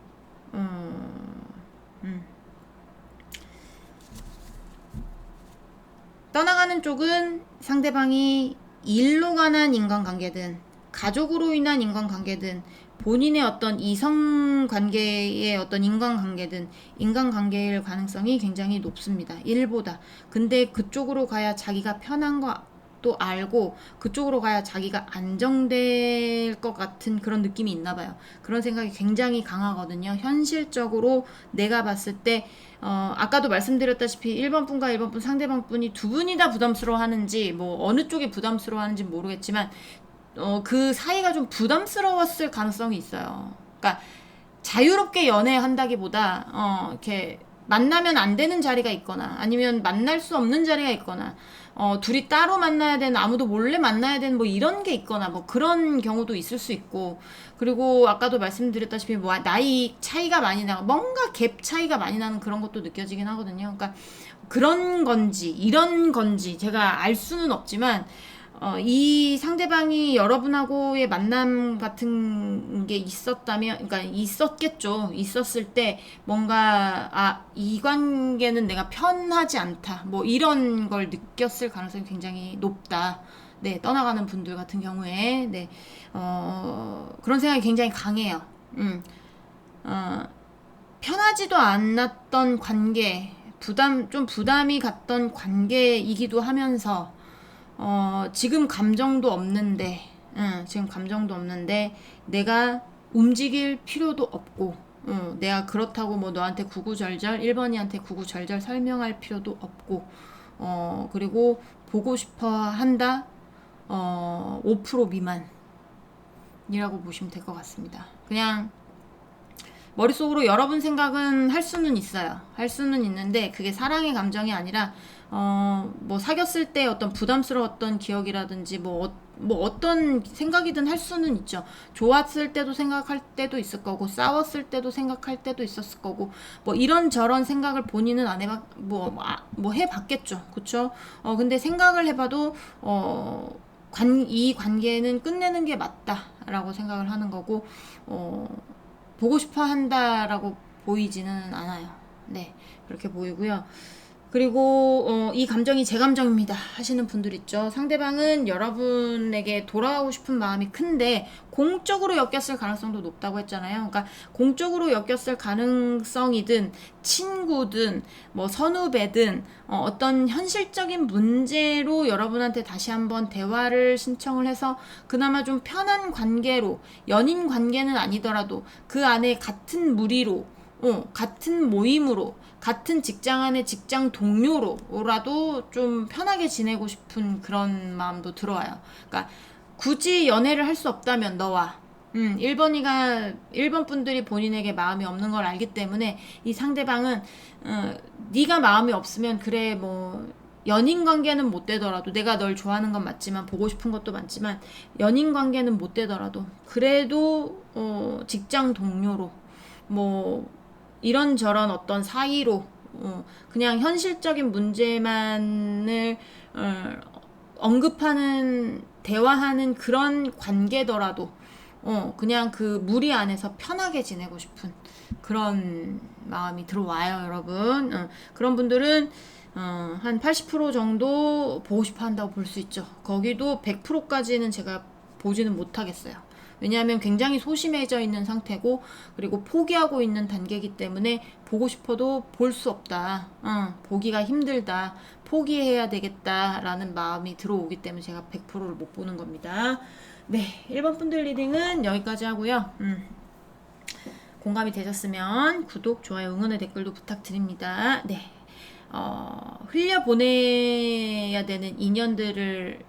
떠나가는 쪽은 상대방이 일로 관한 인간관계든 가족으로 인한 인간관계든 본인의 어떤 이성관계의 어떤 인간관계든 인간관계일 가능성이 굉장히 높습니다. 일보다. 근데 그쪽으로 가야 자기가 편한 것도 알고 그쪽으로 가야 자기가 안정될 것 같은 그런 느낌이 있나 봐요. 그런 생각이 굉장히 강하거든요. 현실적으로 내가 봤을 때 아까도 말씀드렸다시피 1번 분과 1번 분, 상대방 분이 두 분이 다 부담스러워 하는지, 뭐 어느 쪽이 부담스러워 하는지 모르겠지만 그 사이가 좀 부담스러웠을 가능성이 있어요. 그러니까 자유롭게 연애한다기보다 이렇게 만나면 안 되는 자리가 있거나 아니면 만날 수 없는 자리가 있거나 둘이 따로 만나야 되는, 아무도 몰래 만나야 되는 뭐 이런 게 있거나 뭐 그런 경우도 있을 수 있고, 그리고 아까도 말씀드렸다시피 뭐 나이 차이가 많이 나고 뭔가 갭 차이가 많이 나는 그런 것도 느껴지긴 하거든요. 그러니까 그런 건지 이런 건지 제가 알 수는 없지만 이 상대방이 여러분하고의 만남 같은 게 있었다면, 그러니까 있었겠죠. 있었을 때 뭔가 이 관계는 내가 편하지 않다, 뭐 이런 걸 느꼈을 가능성이 굉장히 높다. 네, 떠나가는 분들 같은 경우에 네, 그런 생각이 굉장히 강해요. 편하지도 않았던 관계, 부담이 갔던 관계이기도 하면서 지금 감정도 없는데, 내가 움직일 필요도 없고, 내가 그렇다고 뭐 너한테 구구절절, 1번이한테 구구절절 설명할 필요도 없고, 그리고 보고 싶어 한다, 5% 미만이라고 보시면 될 것 같습니다. 그냥 머릿속으로 여러분 생각은 할 수는 있어요. 할 수는 있는데 그게 사랑의 감정이 아니라 뭐 사귀었을 때 어떤 부담스러웠던 기억이라든지 뭐 어떤 생각이든 할 수는 있죠. 좋았을 때도 생각할 때도 있을 거고, 싸웠을 때도 생각할 때도 있었을 거고, 뭐 이런저런 생각을 본인은 안 해봤, 뭐 해봤겠죠. 그쵸? 근데 생각을 해봐도 이 관계는 끝내는 게 맞다라고 생각을 하는 거고, 보고 싶어 한다라고 보이지는 않아요. 네, 그렇게 보이고요. 그리고 이 감정이 제 감정입니다 하시는 분들 있죠. 상대방은 여러분에게 돌아가고 싶은 마음이 큰데 공적으로 엮였을 가능성도 높다고 했잖아요. 그러니까 공적으로 엮였을 가능성이든 친구든 뭐 선후배든 어떤 현실적인 문제로 여러분한테 다시 한번 대화를 신청을 해서 그나마 좀 편한 관계로, 연인 관계는 아니더라도 그 안에 같은 무리로, 같은 모임으로, 같은 직장 안에 직장 동료로라도 좀 편하게 지내고 싶은 그런 마음도 들어와요. 그러니까 굳이 연애를 할 수 없다면 너와 1번 분들이 본인에게 마음이 없는 걸 알기 때문에 이 상대방은 네가 마음이 없으면 그래 뭐 연인 관계는 못 되더라도 내가 널 좋아하는 건 맞지만 보고 싶은 것도 많지만 연인 관계는 못 되더라도 그래도 직장 동료로 뭐 이런저런 어떤 사이로 그냥 현실적인 문제만을 언급하는 대화하는 그런 관계더라도 그냥 그 무리 안에서 편하게 지내고 싶은 그런 마음이 들어와요, 여러분. 그런 분들은 한 80% 정도 보고 싶어 한다고 볼 수 있죠. 거기도 100%까지는 제가 보지는 못하겠어요. 왜냐하면 굉장히 소심해져 있는 상태고 그리고 포기하고 있는 단계이기 때문에 보고 싶어도 볼 수 없다. 보기가 힘들다. 포기해야 되겠다라는 마음이 들어오기 때문에 제가 100%를 못 보는 겁니다. 네, 1번 분들 리딩은 여기까지 하고요. 공감이 되셨으면 구독, 좋아요, 응원의 댓글도 부탁드립니다. 네, 흘려보내야 되는 인연들을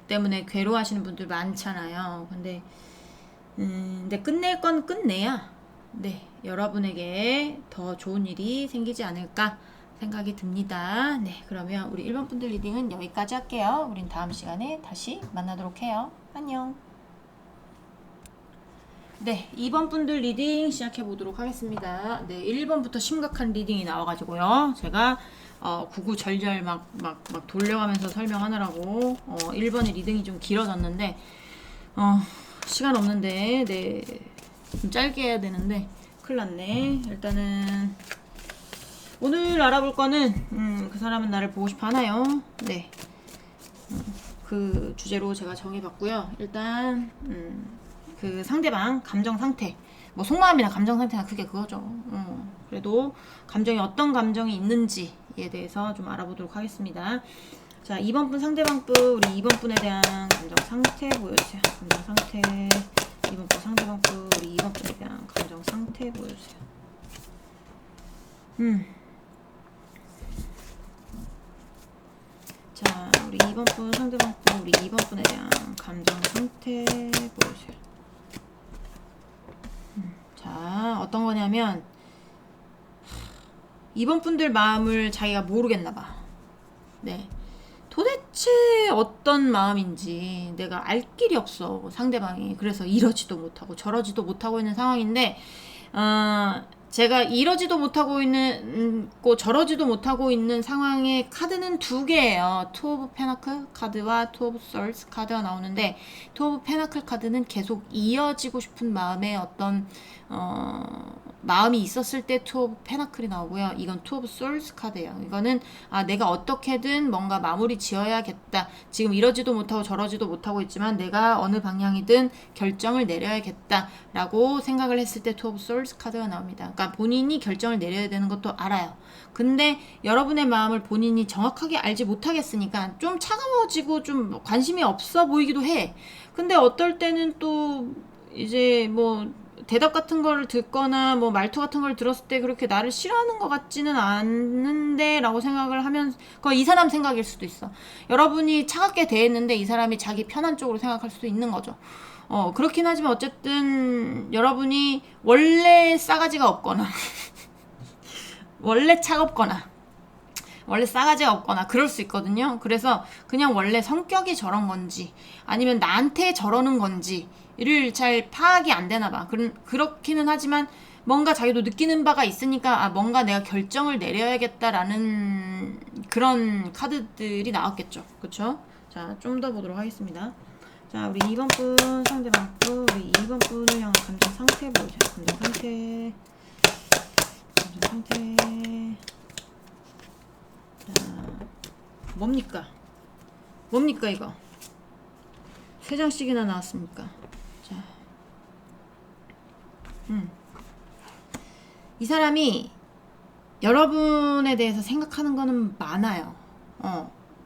때문에 괴로워하시는 분들 많잖아요. 근데 끝낼 건 끝내야 네, 여러분에게 더 좋은 일이 생기지 않을까 생각이 듭니다. 네, 그러면 우리 1번 분들 리딩은 여기까지 할게요. 우린 다음 시간에 다시 만나도록 해요. 안녕. 네, 2번 분들 리딩 시작해 보도록 하겠습니다. 네, 1번부터 심각한 리딩이 나와가지고요. 제가 구구절절 막 돌려가면서 설명하느라고 1번의 리딩이 좀 길어졌는데 시간 없는데 네, 좀 짧게 해야 되는데 큰일 났네. 일단은 오늘 알아볼 거는 그 사람은 나를 보고 싶어 하나요? 네, 그 주제로 제가 정해봤고요. 일단 그 상대방 감정 상태, 뭐 속마음이나 감정 상태나 그게 그거죠. 그래도 감정이 어떤 감정이 있는지에 대해서 좀 알아보도록 하겠습니다. 자, 2번 분 상대방 분, 우리 2번 분에 대한 감정 상태 보여주세요. 감정 상태. 2번 분 상대방 분, 우리 2번 분에 대한 감정 상태 보여주세요. 자, 우리 2번 분 상대방 분, 우리 2번 분에 대한 감정 상태 보여주세요. 자, 어떤 거냐면 2번 분들 마음을 자기가 모르겠나봐. 네, 도대체 어떤 마음인지 내가 알 길이 없어, 상대방이. 그래서 이러지도 못하고 저러지도 못하고 있는 상황인데 제가 이러지도 못하고 있는 저러지도 못하고 있는 상황의 카드는 두 개예요. 투 오브 페나클 카드와 투 오브 솔스 카드가 나오는데 투 오브 페나클 카드는 계속 이어지고 싶은 마음의 어떤 마음이 있었을 때 투 오브 페나클이 나오고요. 이건 투 오브 솔스 카드예요. 이거는 내가 어떻게든 뭔가 마무리 지어야겠다. 지금 이러지도 못하고 저러지도 못하고 있지만 내가 어느 방향이든 결정을 내려야겠다 라고 생각을 했을 때 투 오브 솔스 카드가 나옵니다. 그러니까 본인이 결정을 내려야 되는 것도 알아요. 근데 여러분의 마음을 본인이 정확하게 알지 못하겠으니까 좀 차가워지고 좀 관심이 없어 보이기도 해. 근데 어떨 때는 또 이제 뭐 대답 같은 걸 듣거나 뭐 말투 같은 걸 들었을 때 그렇게 나를 싫어하는 것 같지는 않는데 라고 생각을 하면 그건 이 사람 생각일 수도 있어. 여러분이 차갑게 대했는데 이 사람이 자기 편한 쪽으로 생각할 수도 있는 거죠. 그렇긴 하지만 어쨌든 여러분이 원래 싸가지가 없거나 원래 차갑거나 원래 싸가지가 없거나 그럴 수 있거든요. 그래서 그냥 원래 성격이 저런 건지 아니면 나한테 저러는 건지를 잘 파악이 안 되나 봐. 그렇기는 하지만 뭔가 자기도 느끼는 바가 있으니까 뭔가 내가 결정을 내려야겠다라는 그런 카드들이 나왔겠죠. 그쵸? 자, 좀 더 보도록 하겠습니다. 자, 우리 2번 분 상대방 분, 우리 2번 분을 향한 감정 상태 보여줘요. 감정 상태. 뭡니까? 뭡니까 이거? 3장씩이나 나왔습니까? 자, 이 사람이 여러분에 대해서 생각하는 거는 많아요.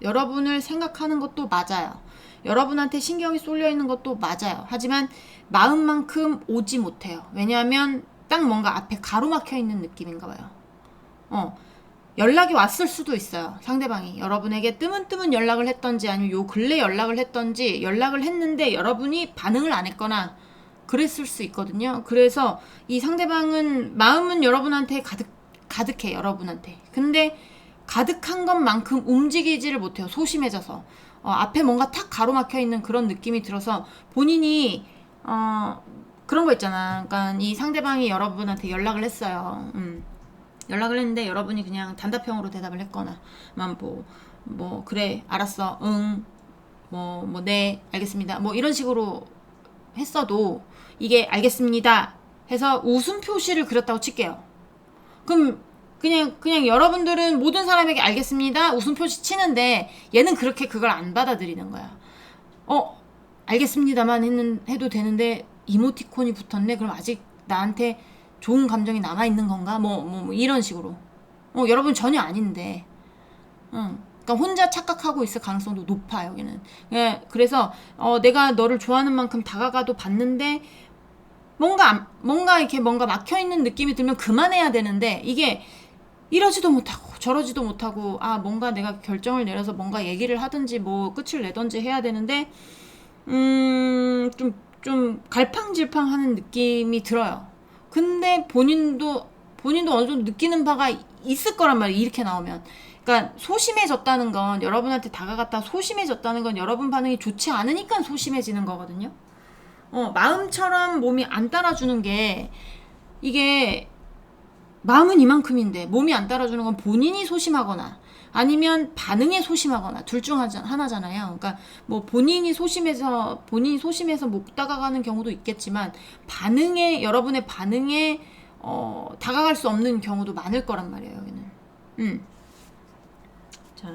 여러분을 생각하는 것도 맞아요. 여러분한테 신경이 쏠려 있는 것도 맞아요. 하지만 마음만큼 오지 못해요. 왜냐하면 딱 뭔가 앞에 가로막혀 있는 느낌인가 봐요. 연락이 왔을 수도 있어요. 상대방이 여러분에게 뜨문뜨문 연락을 했던지 아니면 요 근래 연락을 했던지 연락을 했는데 여러분이 반응을 안 했거나 그랬을 수 있거든요. 그래서 이 상대방은 마음은 여러분한테 가득해. 여러분한테. 근데 가득한 것만큼 움직이지를 못해요. 소심해져서. 앞에 뭔가 탁 가로막혀 있는 그런 느낌이 들어서 본인이 그런 거 있잖아. 그러니까 이 상대방이 여러분한테 연락을 했어요. 연락을 했는데 여러분이 그냥 단답형으로 대답을 했거나 뭐 그래 알았어 네 알겠습니다 뭐 이런 식으로 했어도 이게 알겠습니다 해서 웃음 표시를 그렸다고 칠게요. 그럼 그냥 여러분들은 모든 사람에게 알겠습니다 웃음 표시 치는데 얘는 그렇게 그걸 안 받아들이는 거야. 알겠습니다만 해도 되는데 이모티콘이 붙었네. 그럼 아직 나한테 좋은 감정이 남아있는 건가? 뭐 이런 식으로. 여러분 전혀 아닌데. 그러니까 혼자 착각하고 있을 가능성도 높아, 여기는. 예, 그래서, 내가 너를 좋아하는 만큼 다가가도 봤는데, 뭔가 이렇게 뭔가 막혀있는 느낌이 들면 그만해야 되는데, 이게 이러지도 못하고, 저러지도 못하고, 뭔가 내가 결정을 내려서 뭔가 얘기를 하든지, 뭐, 끝을 내든지 해야 되는데, 좀 갈팡질팡 하는 느낌이 들어요. 근데 본인도 어느 정도 느끼는 바가 있을 거란 말이에요. 이렇게 나오면. 그러니까 소심해졌다는 건 여러분한테 다가갔다 소심해졌다는 건 여러분 반응이 좋지 않으니까 소심해지는 거거든요. 마음처럼 몸이 안 따라주는 게 이게 마음은 이만큼인데 몸이 안 따라주는 건 본인이 소심하거나 아니면 반응에 소심하거나 둘 중 하나잖아요. 그러니까 뭐 본인이 소심해서 못 다가가는 경우도 있겠지만 여러분의 반응에 다가갈 수 없는 경우도 많을 거란 말이에요. 여기는. 자,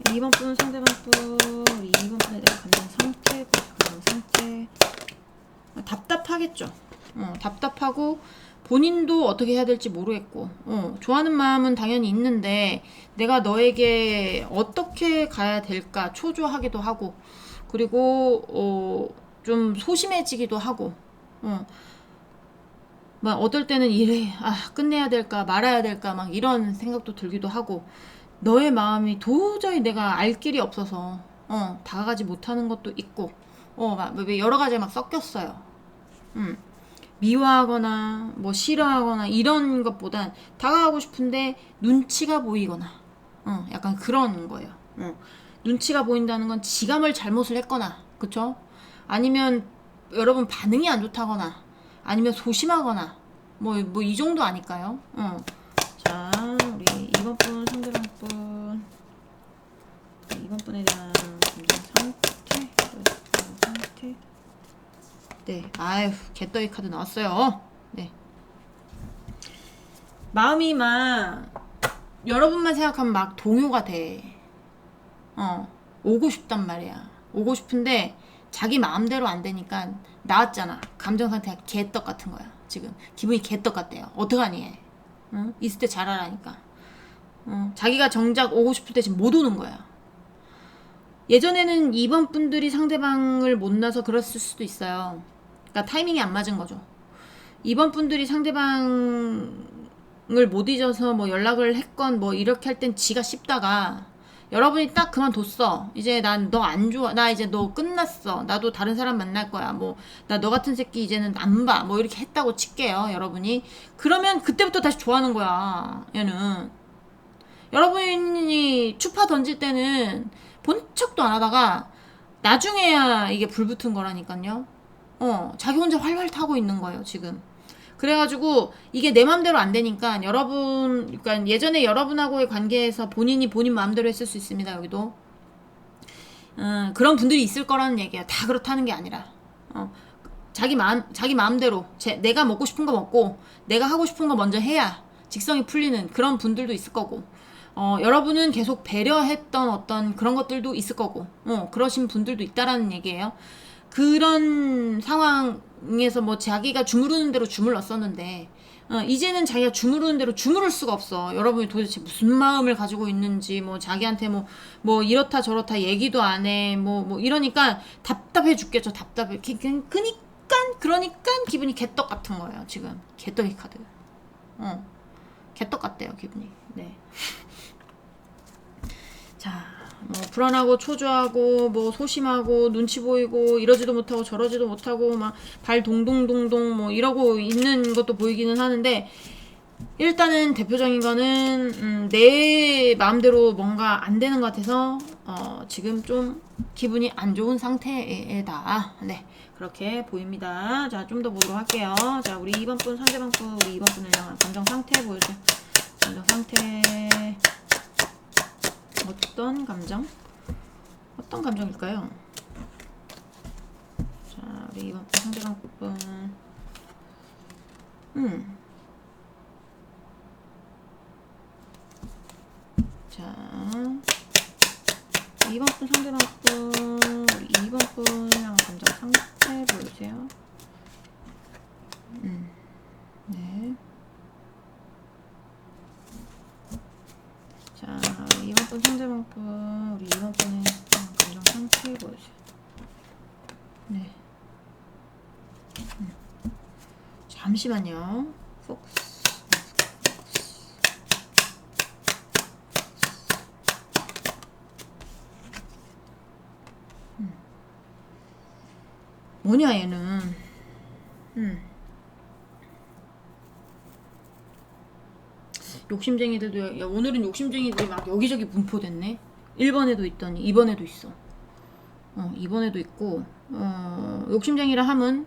2번 분 상대방 분 우리 2번 분에 대한 감정 상태 답답하겠죠. 답답하고 본인도 어떻게 해야 될지 모르겠고 좋아하는 마음은 당연히 있는데 내가 너에게 어떻게 가야 될까 초조하기도 하고 그리고 좀 소심해지기도 하고 막 어떨 때는 일을 끝내야 될까 말아야 될까 막 이런 생각도 들기도 하고 너의 마음이 도저히 내가 알 길이 없어서 다가가지 못하는 것도 있고 막 여러 가지 막 섞였어요. 미워하거나 뭐 싫어하거나 이런 것보단 다가가고 싶은데 눈치가 보이거나 약간 그런 거예요. 눈치가 보인다는 건 지가 뭘 잘못을 했거나 그쵸? 아니면 여러분 반응이 안 좋다거나 아니면 소심하거나 뭐 이 정도 아닐까요? 자 우리 2번 분 상대방 분 2번 분에 대한 상태 네, 개떡이 카드 나왔어요. 네. 마음이 막 여러분만 생각하면 막 동요가 돼. 오고 싶단 말이야. 오고 싶은데 자기 마음대로 안 되니까 나왔잖아. 감정 상태가 개떡 같은 거야. 지금 기분이 개떡 같대요. 어떡하니? 있을 때 잘하라니까. 자기가 정작 오고 싶을 때 지금 못 오는 거야. 예전에는 2번 분들이 상대방을 못 나서 그랬을 수도 있어요. 그러니까 타이밍이 안 맞은 거죠. 2번 분들이 상대방을 못 잊어서 뭐 연락을 했건 뭐 이렇게 할 땐 지가 씹다가 여러분이 딱 그만뒀어. 이제 난 너 안 좋아. 나 이제 너 끝났어. 나도 다른 사람 만날 거야. 뭐 나 너 같은 새끼 이제는 안 봐. 뭐 이렇게 했다고 칠게요. 여러분이. 그러면 그때부터 다시 좋아하는 거야. 얘는. 여러분이 추파 던질 때는 본 척도 안 하다가 나중에야 이게 불 붙은 거라니까요. 자기 혼자 활활 타고 있는 거예요, 지금. 그래가지고 이게 내 맘대로 안 되니까 그러니까 예전에 여러분하고의 관계에서 본인 마음대로 했을 수 있습니다, 여기도. 그런 분들이 있을 거라는 얘기야. 다 그렇다는 게 아니라. 자기 마음대로 내가 먹고 싶은 거 먹고 내가 하고 싶은 거 먼저 해야 직성이 풀리는 그런 분들도 있을 거고, 여러분은 계속 배려했던 어떤 그런 것들도 있을 거고, 그러신 분들도 있다라는 얘기예요. 그런 상황에서 뭐 자기가 주무르는 대로 주물렀었는데, 이제는 자기가 주무르는 대로 주무를 수가 없어. 여러분이 도대체 무슨 마음을 가지고 있는지, 뭐 자기한테 뭐 이렇다 저렇다 얘기도 안 해. 뭐 이러니까 답답해 죽겠죠. 답답해. 그러니까 기분이 개떡 같은 거예요. 지금 개떡이 카드. 개떡 같대요 기분이. 네. 자, 뭐 불안하고 초조하고 뭐 소심하고 눈치 보이고 이러지도 못하고 저러지도 못하고 막 발 동동동동 뭐 이러고 있는 것도 보이기는 하는데, 일단은 대표적인 거는 내 마음대로 뭔가 안 되는 것 같아서 지금 좀 기분이 안 좋은 상태다. 네, 그렇게 보입니다. 자, 좀 더 보도록 할게요. 자, 우리 2번 분, 상대방 분, 우리 2번 분을 향한 감정 상태 보여주세요. 감정 상태. 어떤 감정? 어떤 감정일까요? 자, 우리 2번 분, 상대방 분. 자, 2번 분, 상대방 분, 우리 2번 분 향한 감정 상태 보여주세요. 네. 자, 2번 분, 상대방 분, 우리 2번 분의 감정 상태 보여주세요. 네. 잠시만요. 폭스. 뭐냐 얘는. 욕심쟁이들도, 야, 오늘은 욕심쟁이들이 막 여기저기 분포됐네. 1번에도 있더니 2번에도 있어. 2번에도 있고, 욕심쟁이라 함은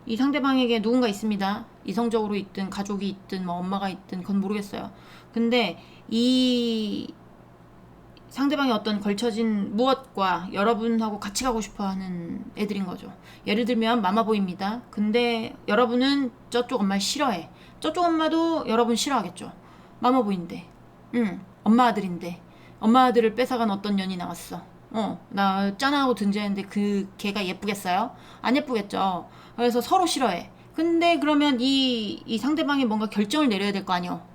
이 상대방에게 누군가 있습니다. 이성적으로 있든 가족이 있든 뭐 엄마가 있든 그건 모르겠어요. 근데 이 상대방의 어떤 걸쳐진 무엇과 여러분하고 같이 가고 싶어하는 애들인 거죠. 예를 들면 마마보이입니다. 근데 여러분은 저쪽 엄마를 싫어해. 저쪽 엄마도 여러분 싫어하겠죠. 마마보이인데, 엄마 아들인데, 엄마 아들을 뺏어간 어떤 년이 나왔어. 나 짠하고 등자했는데 그 걔가 예쁘겠어요? 안 예쁘겠죠. 그래서 서로 싫어해. 근데 그러면 이 상대방이 뭔가 결정을 내려야 될 거 아니요.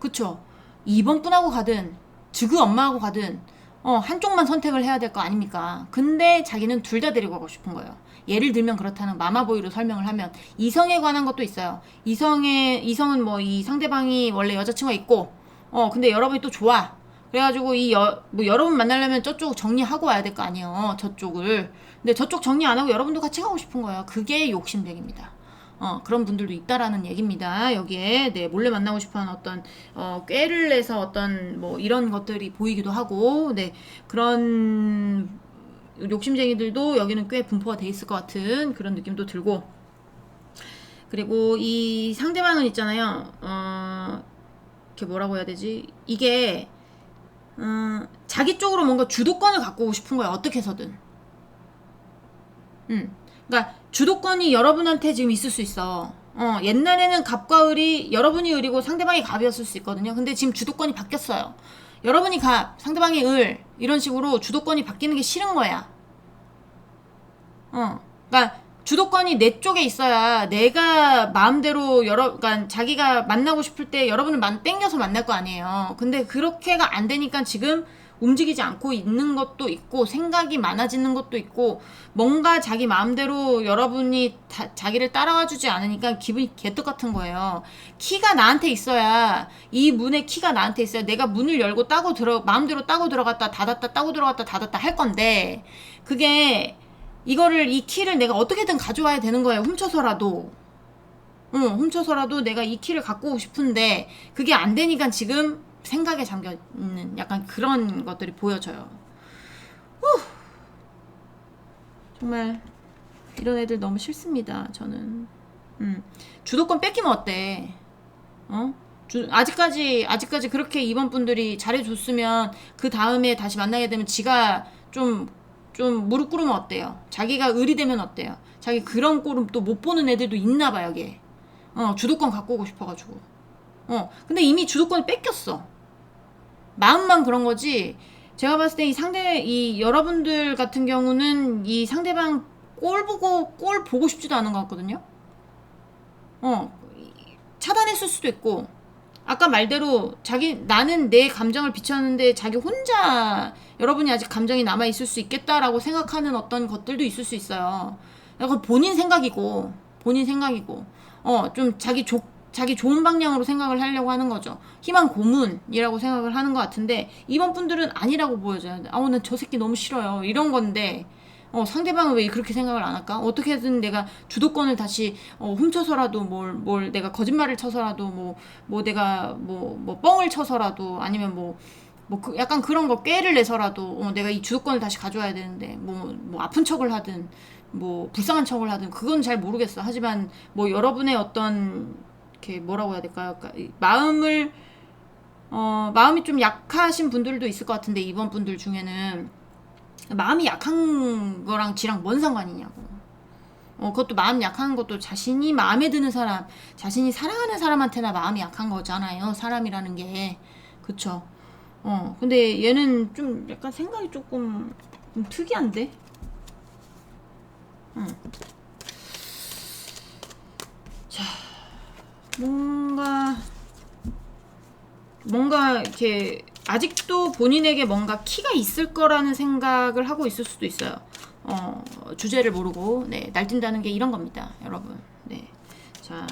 그쵸? 2번 분하고 가든 지그 엄마하고 가든 한쪽만 선택을 해야 될 거 아닙니까? 근데 자기는 둘 다 데리고 가고 싶은 거예요. 예를 들면 그렇다는 마마보이로 설명을 하면, 이성에 관한 것도 있어요. 이성은 뭐 이 상대방이 원래 여자친구가 있고, 근데 여러분이 또 좋아. 그래가지고 뭐 여러분 만나려면 저쪽 정리하고 와야 될 거 아니에요. 저쪽을. 근데 저쪽 정리 안 하고 여러분도 같이 가고 싶은 거예요. 그게 욕심쟁입니다. 그런 분들도 있다라는 얘기입니다. 여기에, 네, 몰래 만나고 싶어 하는 어떤, 꾀를 내서 어떤, 뭐, 이런 것들이 보이기도 하고, 네, 그런 욕심쟁이들도 여기는 꽤 분포가 돼 있을 것 같은 그런 느낌도 들고, 그리고 이 상대방은 있잖아요. 이렇게 뭐라고 해야 되지? 이게, 자기 쪽으로 뭔가 주도권을 갖고 오고 싶은 거야. 어떻게 해서든. 그러니까 주도권이 여러분한테 지금 있을 수 있어. 옛날에는 갑과 을이, 여러분이 을이고 상대방이 갑이었을 수 있거든요. 근데 지금 주도권이 바뀌었어요. 여러분이 갑, 상대방이 을, 이런 식으로 주도권이 바뀌는 게 싫은 거야. 그러니까 주도권이 내 쪽에 있어야 내가 마음대로 그러니까 자기가 만나고 싶을 때 여러분을 땡겨서 만날 거 아니에요. 근데 그렇게가 안 되니까 지금 움직이지 않고 있는 것도 있고, 생각이 많아지는 것도 있고, 뭔가 자기 마음대로 여러분이 자기를 따라와 주지 않으니까 기분이 개떡 같은 거예요. 키가 나한테 있어야, 이 문에 키가 나한테 있어야 내가 문을 열고 마음대로 따고 들어갔다 닫았다 따고 들어갔다 닫았다 할 건데, 그게 이거를, 이 키를 내가 어떻게든 가져와야 되는 거예요. 훔쳐서라도 내가 이 키를 갖고 오고 싶은데 그게 안 되니까 지금 생각에 잠겨 있는 약간 그런 것들이 보여져요. 정말 이런 애들 너무 싫습니다. 저는. 주도권 뺏기면 어때? 아직까지 그렇게 이번 분들이 잘해줬으면 그 다음에 다시 만나게 되면 지가 좀 무릎 꿇으면 어때요? 자기가 을이 되면 어때요? 자기 그런 꼴은 또 못 보는 애들도 있나 봐요, 여기에. 주도권 갖고 오고 싶어가지고. 근데 이미 주도권을 뺏겼어. 마음만 그런 거지. 제가 봤을 때 이 여러분들 같은 경우는 이 상대방 꼴 보고 싶지도 않은 것 같거든요. 차단했을 수도 있고, 아까 말대로 나는 내 감정을 비췄는데 자기 혼자 여러분이 아직 감정이 남아있을 수 있겠다라고 생각하는 어떤 것들도 있을 수 있어요. 그건 본인 생각이고, 좀 자기 좋은 방향으로 생각을 하려고 하는 거죠. 희망 고문이라고 생각을 하는 것 같은데, 이번 분들은 아니라고 보여져요. 난 저 새끼 너무 싫어요. 이런 건데, 상대방은 왜 그렇게 생각을 안 할까? 어떻게든 내가 주도권을 다시 훔쳐서라도 내가 거짓말을 쳐서라도 내가 뻥을 쳐서라도 아니면 약간 그런 거 꾀를 내서라도 내가 이 주도권을 다시 가져와야 되는데 아픈 척을 하든 불쌍한 척을 하든 그건 잘 모르겠어. 하지만 여러분의 어떤 이렇게 뭐라고 해야 될까요? 그러니까 마음이 좀 약하신 분들도 있을 것 같은데, 이번 분들 중에는 마음이 약한 거랑 지랑 뭔 상관이냐고. 그것도 마음 약한 것도 자신이 마음에 드는 사람, 자신이 사랑하는 사람한테나 마음이 약한 거잖아요. 사람이라는 게. 그쵸? 근데 얘는 좀 약간 생각이 조금 좀 특이한데? 자, 뭔가 이렇게 아직도 본인에게 뭔가 키가 있을 거라는 생각을 하고 있을 수도 있어요. 주제를 모르고 날뛴다는 게 이런 겁니다, 여러분. 네, 자,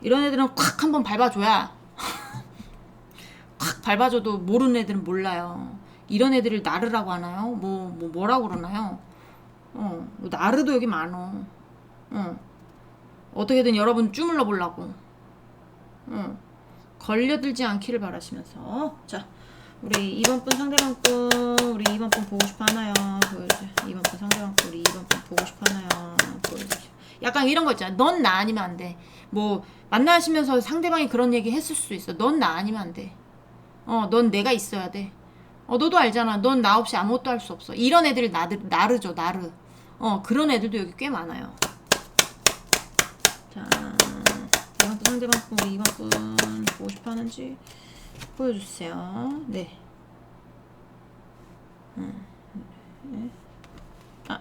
이런 애들은 콱 한번 밟아줘야 콱 밟아줘도 모르는 애들은 몰라요. 이런 애들을 나르라고 하나요? 뭐라고 그러나요? 나르도 여기 많어. 어떻게든 여러분 주물러 보려고. 걸려들지 않기를 바라시면서. 자, 우리 2번 분 상대방 분, 우리 2번 분 보고 싶어 하나요? 보여주세요. 2번 분 상대방 분, 우리 2번 분 보고 싶어 하나요? 보여주세요. 약간 이런 거 있잖아. 넌 나 아니면 안 돼. 만나시면서 상대방이 그런 얘기 했을 수도 있어. 넌 나 아니면 안 돼. 넌 내가 있어야 돼. 너도 알잖아. 넌 나 없이 아무것도 할 수 없어. 이런 애들 나르죠, 나르. 그런 애들도 여기 꽤 많아요. 자, 2번 분 상대방 분, 우리 2번 분 보고 싶어 하는지 보여주세요. 네.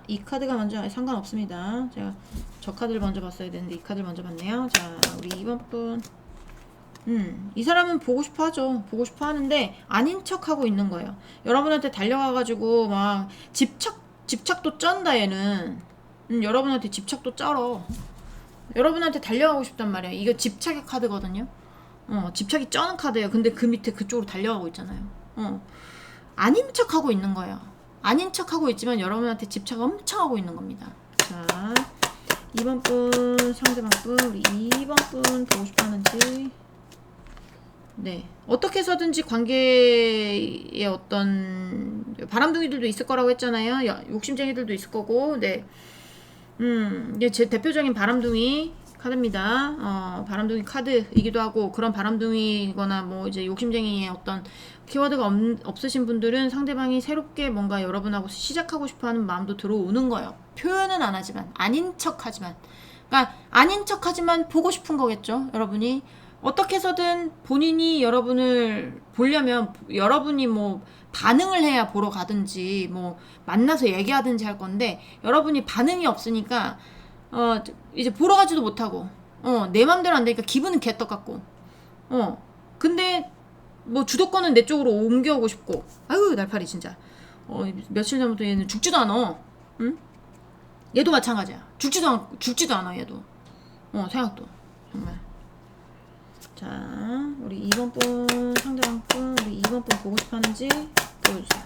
이 카드가 먼저 상관없습니다. 제가 저 카드를 먼저 봤어야 되는데 이 카드를 먼저 봤네요. 자, 우리 2번 분. 이 사람은 보고 싶어 하죠. 보고 싶어 하는데 아닌 척 하고 있는 거예요. 여러분한테 달려가가지고 막 집착도 쩐다 얘는. 여러분한테 집착도 쩔어. 여러분한테 달려가고 싶단 말이야. 이거 집착의 카드거든요. 집착이 쩌는 카드예요. 근데 그 밑에 그쪽으로 달려가고 있잖아요. 아닌 척하고 있는 거예요. 아닌 척하고 있지만 여러분한테 집착 엄청 하고 있는 겁니다. 자, 2번 분 상대방 분, 우리 2번 분 보고 싶어 하는지. 네, 어떻게 해서든지 관계에 어떤 바람둥이들도 있을 거라고 했잖아요. 욕심쟁이들도 있을 거고. 네, 이게 제 대표적인 바람둥이 카드입니다. 바람둥이 카드이기도 하고, 그런 바람둥이거나 이제 욕심쟁이의 어떤 키워드가 없으신 분들은 상대방이 새롭게 뭔가 여러분하고 시작하고 싶어 하는 마음도 들어오는 거예요. 표현은 안 하지만, 아닌 척 하지만. 그러니까, 아닌 척 하지만 보고 싶은 거겠죠, 여러분이. 어떻게 해서든 본인이 여러분을 보려면 여러분이 반응을 해야 보러 가든지 만나서 얘기하든지 할 건데, 여러분이 반응이 없으니까 이제 보러 가지도 못하고 내 맘대로 안 되니까 기분은 개떡 같고 근데 주도권은 내 쪽으로 옮겨오고 싶고. 아유 날파리 진짜. 며칠 전부터 얘는 죽지도 않아. 응? 얘도 마찬가지야. 죽지도 않아 얘도. 생각도 정말. 자, 우리 2번 분 상대방 분, 우리 2번 분 보고 싶어 하는지 보여주세요.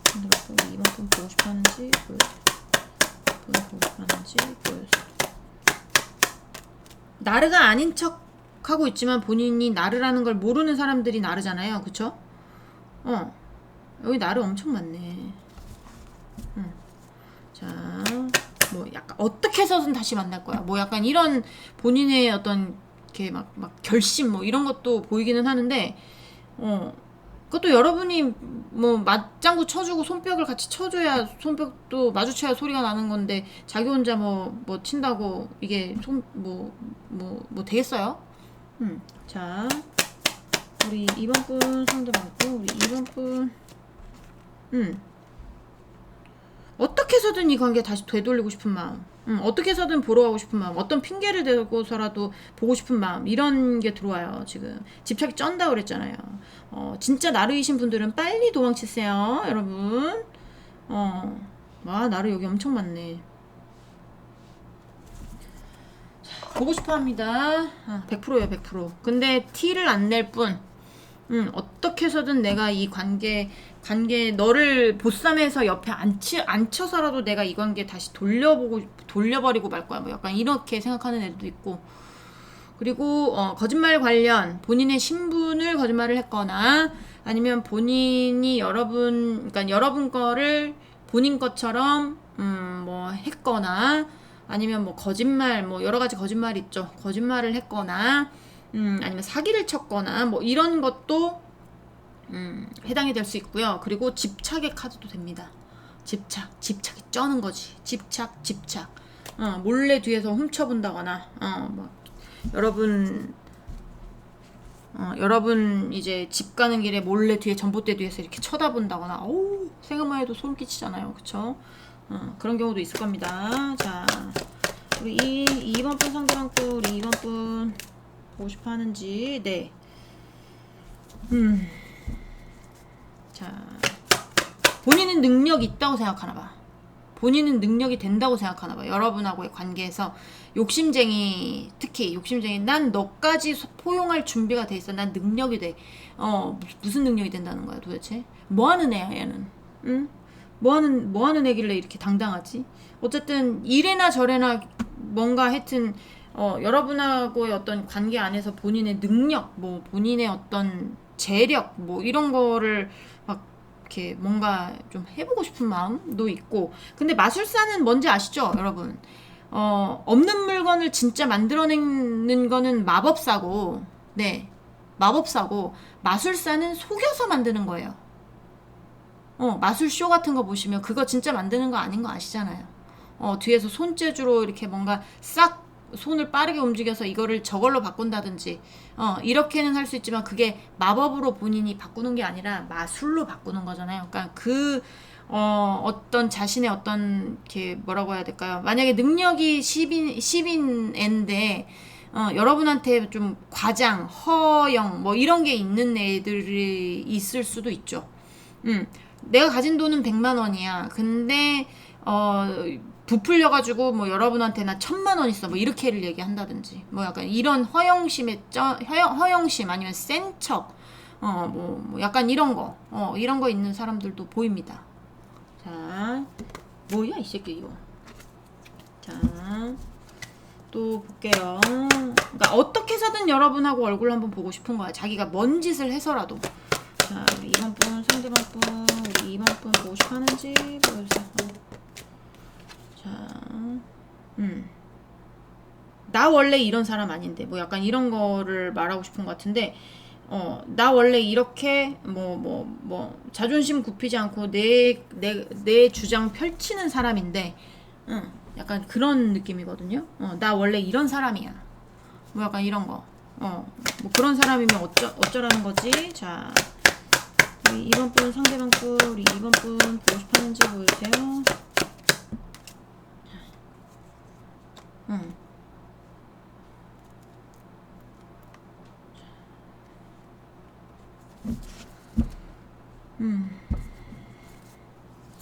상대방 분, 우리 2번 분 보고 싶어 하는지 보여주세요. 분 보고 싶어 하는지 보여주세요. 나르가 아닌 척 하고 있지만 본인이 나르라는 걸 모르는 사람들이 나르잖아요. 그쵸? 여기 나르 엄청 많네. 자, 약간 어떻게 해서든 다시 만날 거야. 약간 이런 본인의 어떤 이렇게 막 결심 이런 것도 보이기는 하는데 그것도 여러분이 뭐 맞장구 쳐주고 손뼉을 같이 쳐줘야 손뼉도 마주쳐야 소리가 나는 건데 자기 혼자 뭐 친다고 이게 뭐 되겠어요? 자, 우리 2번 분 상대 받고 우리 2번 분 어떻게 해서든 이 관계 다시 되돌리고 싶은 마음, 어떻게 해서든 보러 가고 싶은 마음, 어떤 핑계를 대고서라도 보고 싶은 마음, 이런 게 들어와요. 지금 집착이 쩐다 그랬잖아요. 진짜 나르이신 분들은 빨리 도망치세요, 여러분. 와, 나르 여기 엄청 많네. 자, 보고 싶어 합니다. 100%예요, 100%. 근데 티를 안 낼 뿐. 어떻게 해서든 내가 이 관계 너를 보쌈해서 옆에 앉혀서라도 내가 이 관계 다시 돌려버리고 말 거야. 뭐 약간 이렇게 생각하는 애들도 있고. 그리고 거짓말 관련 본인의 신분을 거짓말을 했거나 아니면 본인이 그러니까 여러분 거를 본인 것처럼 뭐 했거나 아니면 뭐 거짓말, 뭐 여러 가지 거짓말이 있죠. 거짓말을 했거나 아니면 사기를 쳤거나 뭐 이런 것도 해당이 될 수 있고요. 그리고 집착의 카드도 됩니다. 집착이 쩌는 거지. 집착. 몰래 뒤에서 훔쳐본다거나, 뭐 여러분 이제 집 가는 길에 몰래 뒤에 전봇대 뒤에서 이렇게 쳐다본다거나, 어우, 생각만 해도 소름 끼치잖아요, 그쵸? 그런 경우도 있을 겁니다. 자, 우리 2번 분 상대 받고 우리 2번 분 보고 싶어 하는지, 네. 자, 본인은 능력이 있다고 생각하나 봐. 본인은 능력이 된다고 생각하나 봐. 여러분하고의 관계에서 특히 욕심쟁이, 난 너까지 포용할 준비가 돼 있어. 난 능력이 돼. 무슨 능력이 된다는 거야, 도대체? 뭐 하는 애야, 얘는? 응? 뭐 하는 애길래 이렇게 당당하지? 어쨌든, 이래나 저래나 뭔가 하여튼, 여러분하고의 어떤 관계 안에서 본인의 능력, 뭐, 본인의 어떤 재력, 뭐, 이런 거를 막, 이렇게 뭔가 좀 해보고 싶은 마음도 있고. 근데 마술사는 뭔지 아시죠, 여러분? 없는 물건을 진짜 만들어내는 거는 마법사고, 네. 마법사고, 마술사는 속여서 만드는 거예요. 마술쇼 같은 거 보시면 그거 진짜 만드는 거 아닌 거 아시잖아요. 뒤에서 손재주로 이렇게 뭔가 싹 손을 빠르게 움직여서 이거를 저걸로 바꾼다든지, 이렇게는 할 수 있지만 그게 마법으로 본인이 바꾸는 게 아니라 마술로 바꾸는 거잖아요. 그러니까 어떤 자신의 어떤, 이렇게 뭐라고 해야 될까요? 만약에 능력이 10인 애인데, 여러분한테 좀 과장, 허영, 뭐 이런 게 있는 애들이 있을 수도 있죠. 내가 가진 돈은 100만 원이야. 근데, 부풀려가지고 뭐 여러분한테 나 1000만 원 있어. 뭐 이렇게를 얘기한다든지. 뭐 약간 이런 허영심 아니면 센 척. 뭐 약간 이런 거 있는 사람들도 보입니다. 자, 뭐야 이 새끼 이거. 자, 또 볼게요. 그러니까 어떻게 해서든 여러분하고 얼굴 한번 보고 싶은 거야. 자기가 뭔 짓을 해서라도. 자, 우리 2번 분, 상대방 분, 우리 2번 분 보고 싶어 하는지 보여주세요. 자, 나 원래 이런 사람 아닌데, 뭐 약간 이런 거를 말하고 싶은 것 같은데, 나 원래 이렇게, 자존심 굽히지 않고 내 주장 펼치는 사람인데, 약간 그런 느낌이거든요. 나 원래 이런 사람이야. 뭐 약간 이런 거. 뭐 그런 사람이면 어쩌라는 거지? 자, 우리 2번 분 상대방 분, 우리 2번 분 보고 싶어 하는지 보여주세요.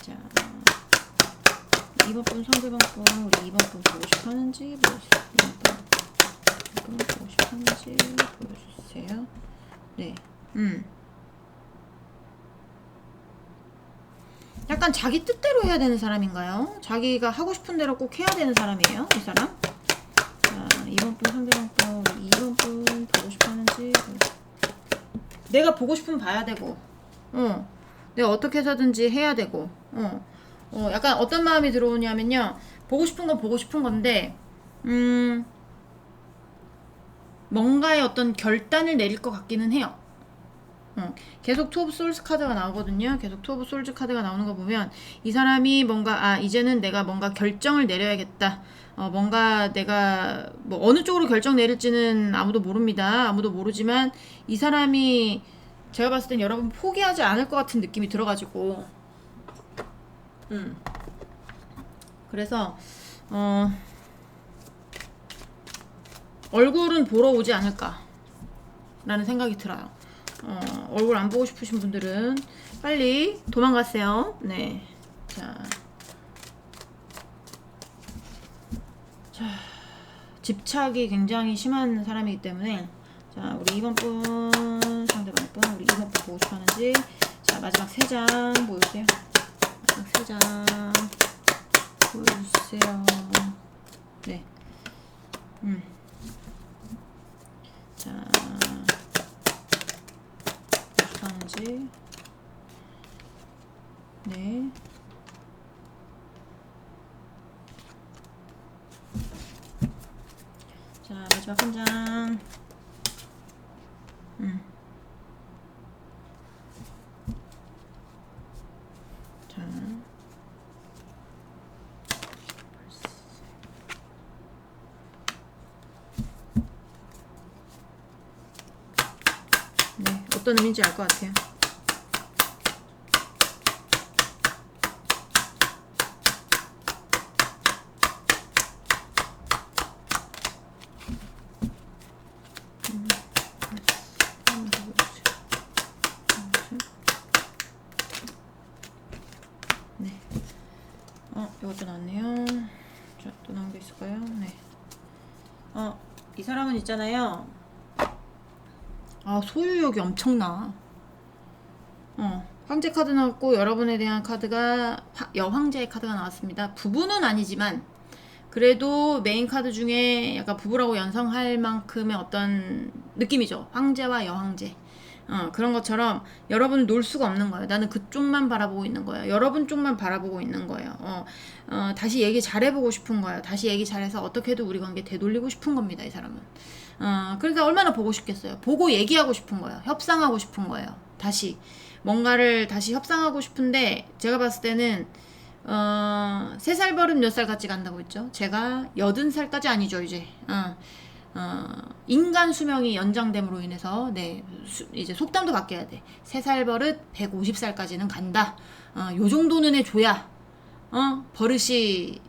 자, 2번 분 상대방 분, 우리 2번 분 보고 싶어 하는지 보여주세요. 2번 분 보고 싶어 하는지 보여주세요. 네. 약간 자기 뜻대로 해야 되는 사람인가요? 자기가 하고 싶은 대로 꼭 해야 되는 사람이에요, 이 사람? 자, 2번 분 상대방 분, 2번 분 보고 싶어 하는지. 내가 보고 싶으면 봐야 되고, 내가 어떻게 해서든지 해야 되고, 약간 어떤 마음이 들어오냐면요. 보고 싶은 건 보고 싶은 건데, 뭔가의 어떤 결단을 내릴 것 같기는 해요. 계속 투 오브 솔스 카드가 나오거든요. 계속 투 오브 솔즈 카드가 나오는 거 보면 이 사람이 뭔가 이제는 내가 뭔가 결정을 내려야겠다. 뭔가 내가 뭐 어느 쪽으로 결정 내릴지는 아무도 모릅니다. 아무도 모르지만 이 사람이 제가 봤을 땐 여러분 포기하지 않을 것 같은 느낌이 들어가지고 그래서 얼굴은 보러 오지 않을까 라는 생각이 들어요. 얼굴 안 보고 싶으신 분들은 빨리 도망가세요. 네. 자, 집착이 굉장히 심한 사람이기 때문에 자, 우리 2번 분 상대방 분 우리 2번 분 보고 싶어 하는지 자, 마지막 3장 보여주세요. 마지막 3장 보여주세요. 네. 자, 하는지 네. 자, 마지막 한 장. 자. 네, 어떤 의미인지 알 것 같아요. 네. 이것도 나왔네요. 자, 또 나온 게 있을까요? 네. 이 사람은 있잖아요. 소유욕이 엄청나. 황제 카드 나왔고 여러분에 대한 카드가 여황제의 카드가 나왔습니다. 부부는 아니지만 그래도 메인 카드 중에 약간 부부라고 연상할 만큼의 어떤 느낌이죠. 황제와 여황제. 그런 것처럼 여러분은 놀 수가 없는 거예요. 나는 그쪽만 바라보고 있는 거예요. 여러분 쪽만 바라보고 있는 거예요. 다시 얘기 잘해보고 싶은 거예요. 다시 얘기 잘해서 어떻게든 우리 관계 되돌리고 싶은 겁니다. 이 사람은. 그러니까 얼마나 보고 싶겠어요. 보고 얘기하고 싶은 거예요. 협상하고 싶은 거예요. 다시 뭔가를 다시 협상하고 싶은데 제가 봤을 때는 3살 버릇 몇 살 같이 간다고 했죠. 제가 80살까지 아니죠 이제. 인간 수명이 연장됨으로 인해서 네 이제 속담도 바뀌어야 돼. 3살 버릇 150살까지는 간다. 요 정도는 해줘야 버릇이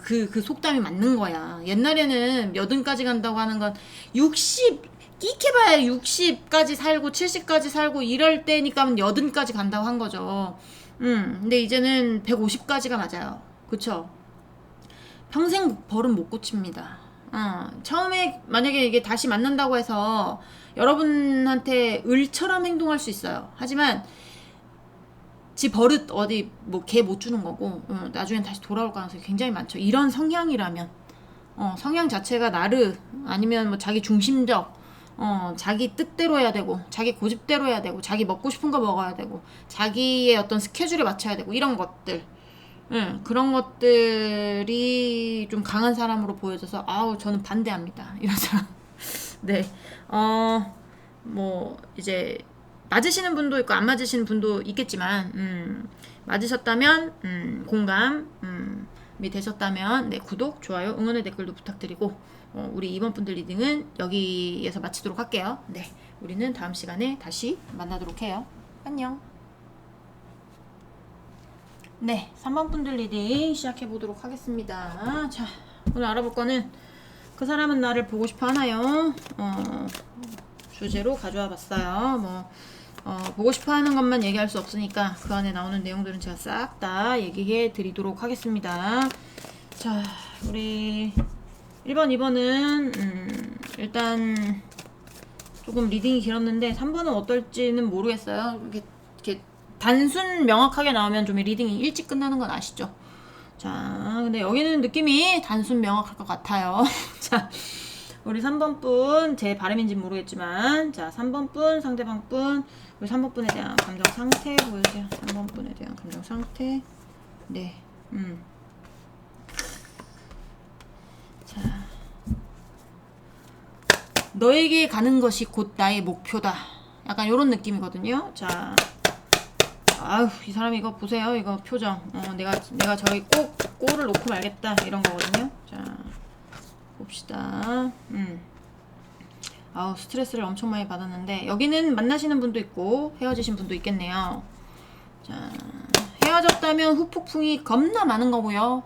그 속담이 맞는 거야. 옛날에는 몇흔까지 간다고 하는 건 60 끼케봐야 60까지 살고 70까지 살고 이럴 때니까 80까지 간다고 한 거죠. 근데 이제는 150까지가 맞아요. 그쵸? 평생 버릇 못 고칩니다. 처음에 만약에 이게 다시 만난다고 해서 여러분한테 을처럼 행동할 수 있어요. 하지만 지 버릇 어디 뭐 개 못 주는 거고 나중엔 다시 돌아올 가능성이 굉장히 많죠. 이런 성향이라면 성향 자체가 나르 아니면 뭐 자기 중심적 자기 뜻대로 해야 되고 자기 고집대로 해야 되고 자기 먹고 싶은 거 먹어야 되고 자기의 어떤 스케줄에 맞춰야 되고 이런 것들 그런 것들이 좀 강한 사람으로 보여져서 저는 반대합니다. 이런 사람. 네. 뭐 이제 맞으시는 분도 있고 안 맞으시는 분도 있겠지만 맞으셨다면 공감이 되셨다면 네, 구독, 좋아요, 응원의 댓글도 부탁드리고 우리 이번 분들 리딩은 여기에서 마치도록 할게요. 네. 우리는 다음 시간에 다시 만나도록 해요. 안녕. 네, 3번 분들 리딩 시작해 보도록 하겠습니다. 자, 오늘 알아볼 거는 그 사람은 나를 보고 싶어 하나요? 주제로 가져와 봤어요. 보고 싶어 하는 것만 얘기할 수 없으니까 그 안에 나오는 내용들은 제가 싹 다 얘기해 드리도록 하겠습니다. 자, 우리 1번, 2번은 일단 조금 리딩이 길었는데 3번은 어떨지는 모르겠어요. 이렇게 단순 명확하게 나오면 좀 리딩이 일찍 끝나는 건 아시죠? 자, 근데 여기는 느낌이 단순 명확할 것 같아요. 자, 우리 3번 분, 제 발음인지는 모르겠지만, 자, 3번 분, 상대방 분, 우리 3번 분에 대한 감정 상태 보여주세요. 3번 분에 대한 감정 상태. 네, 자, 너에게 가는 것이 곧 나의 목표다. 약간 요런 느낌이거든요. 자, 아휴, 이 사람 이거 보세요. 이거 표정. 내가 저기 꼭 꼴을 놓고 말겠다. 이런 거거든요. 자, 봅시다. 아우, 스트레스를 엄청 많이 받았는데, 여기는 만나시는 분도 있고, 헤어지신 분도 있겠네요. 자, 헤어졌다면 후폭풍이 겁나 많은 거고요.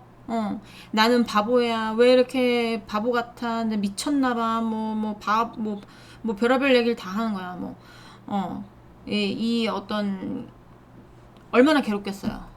나는 바보야. 왜 이렇게 바보 같아? 내 미쳤나봐. 뭐, 별의별 얘기를 다 하는 거야. 이 어떤, 얼마나 괴롭겠어요.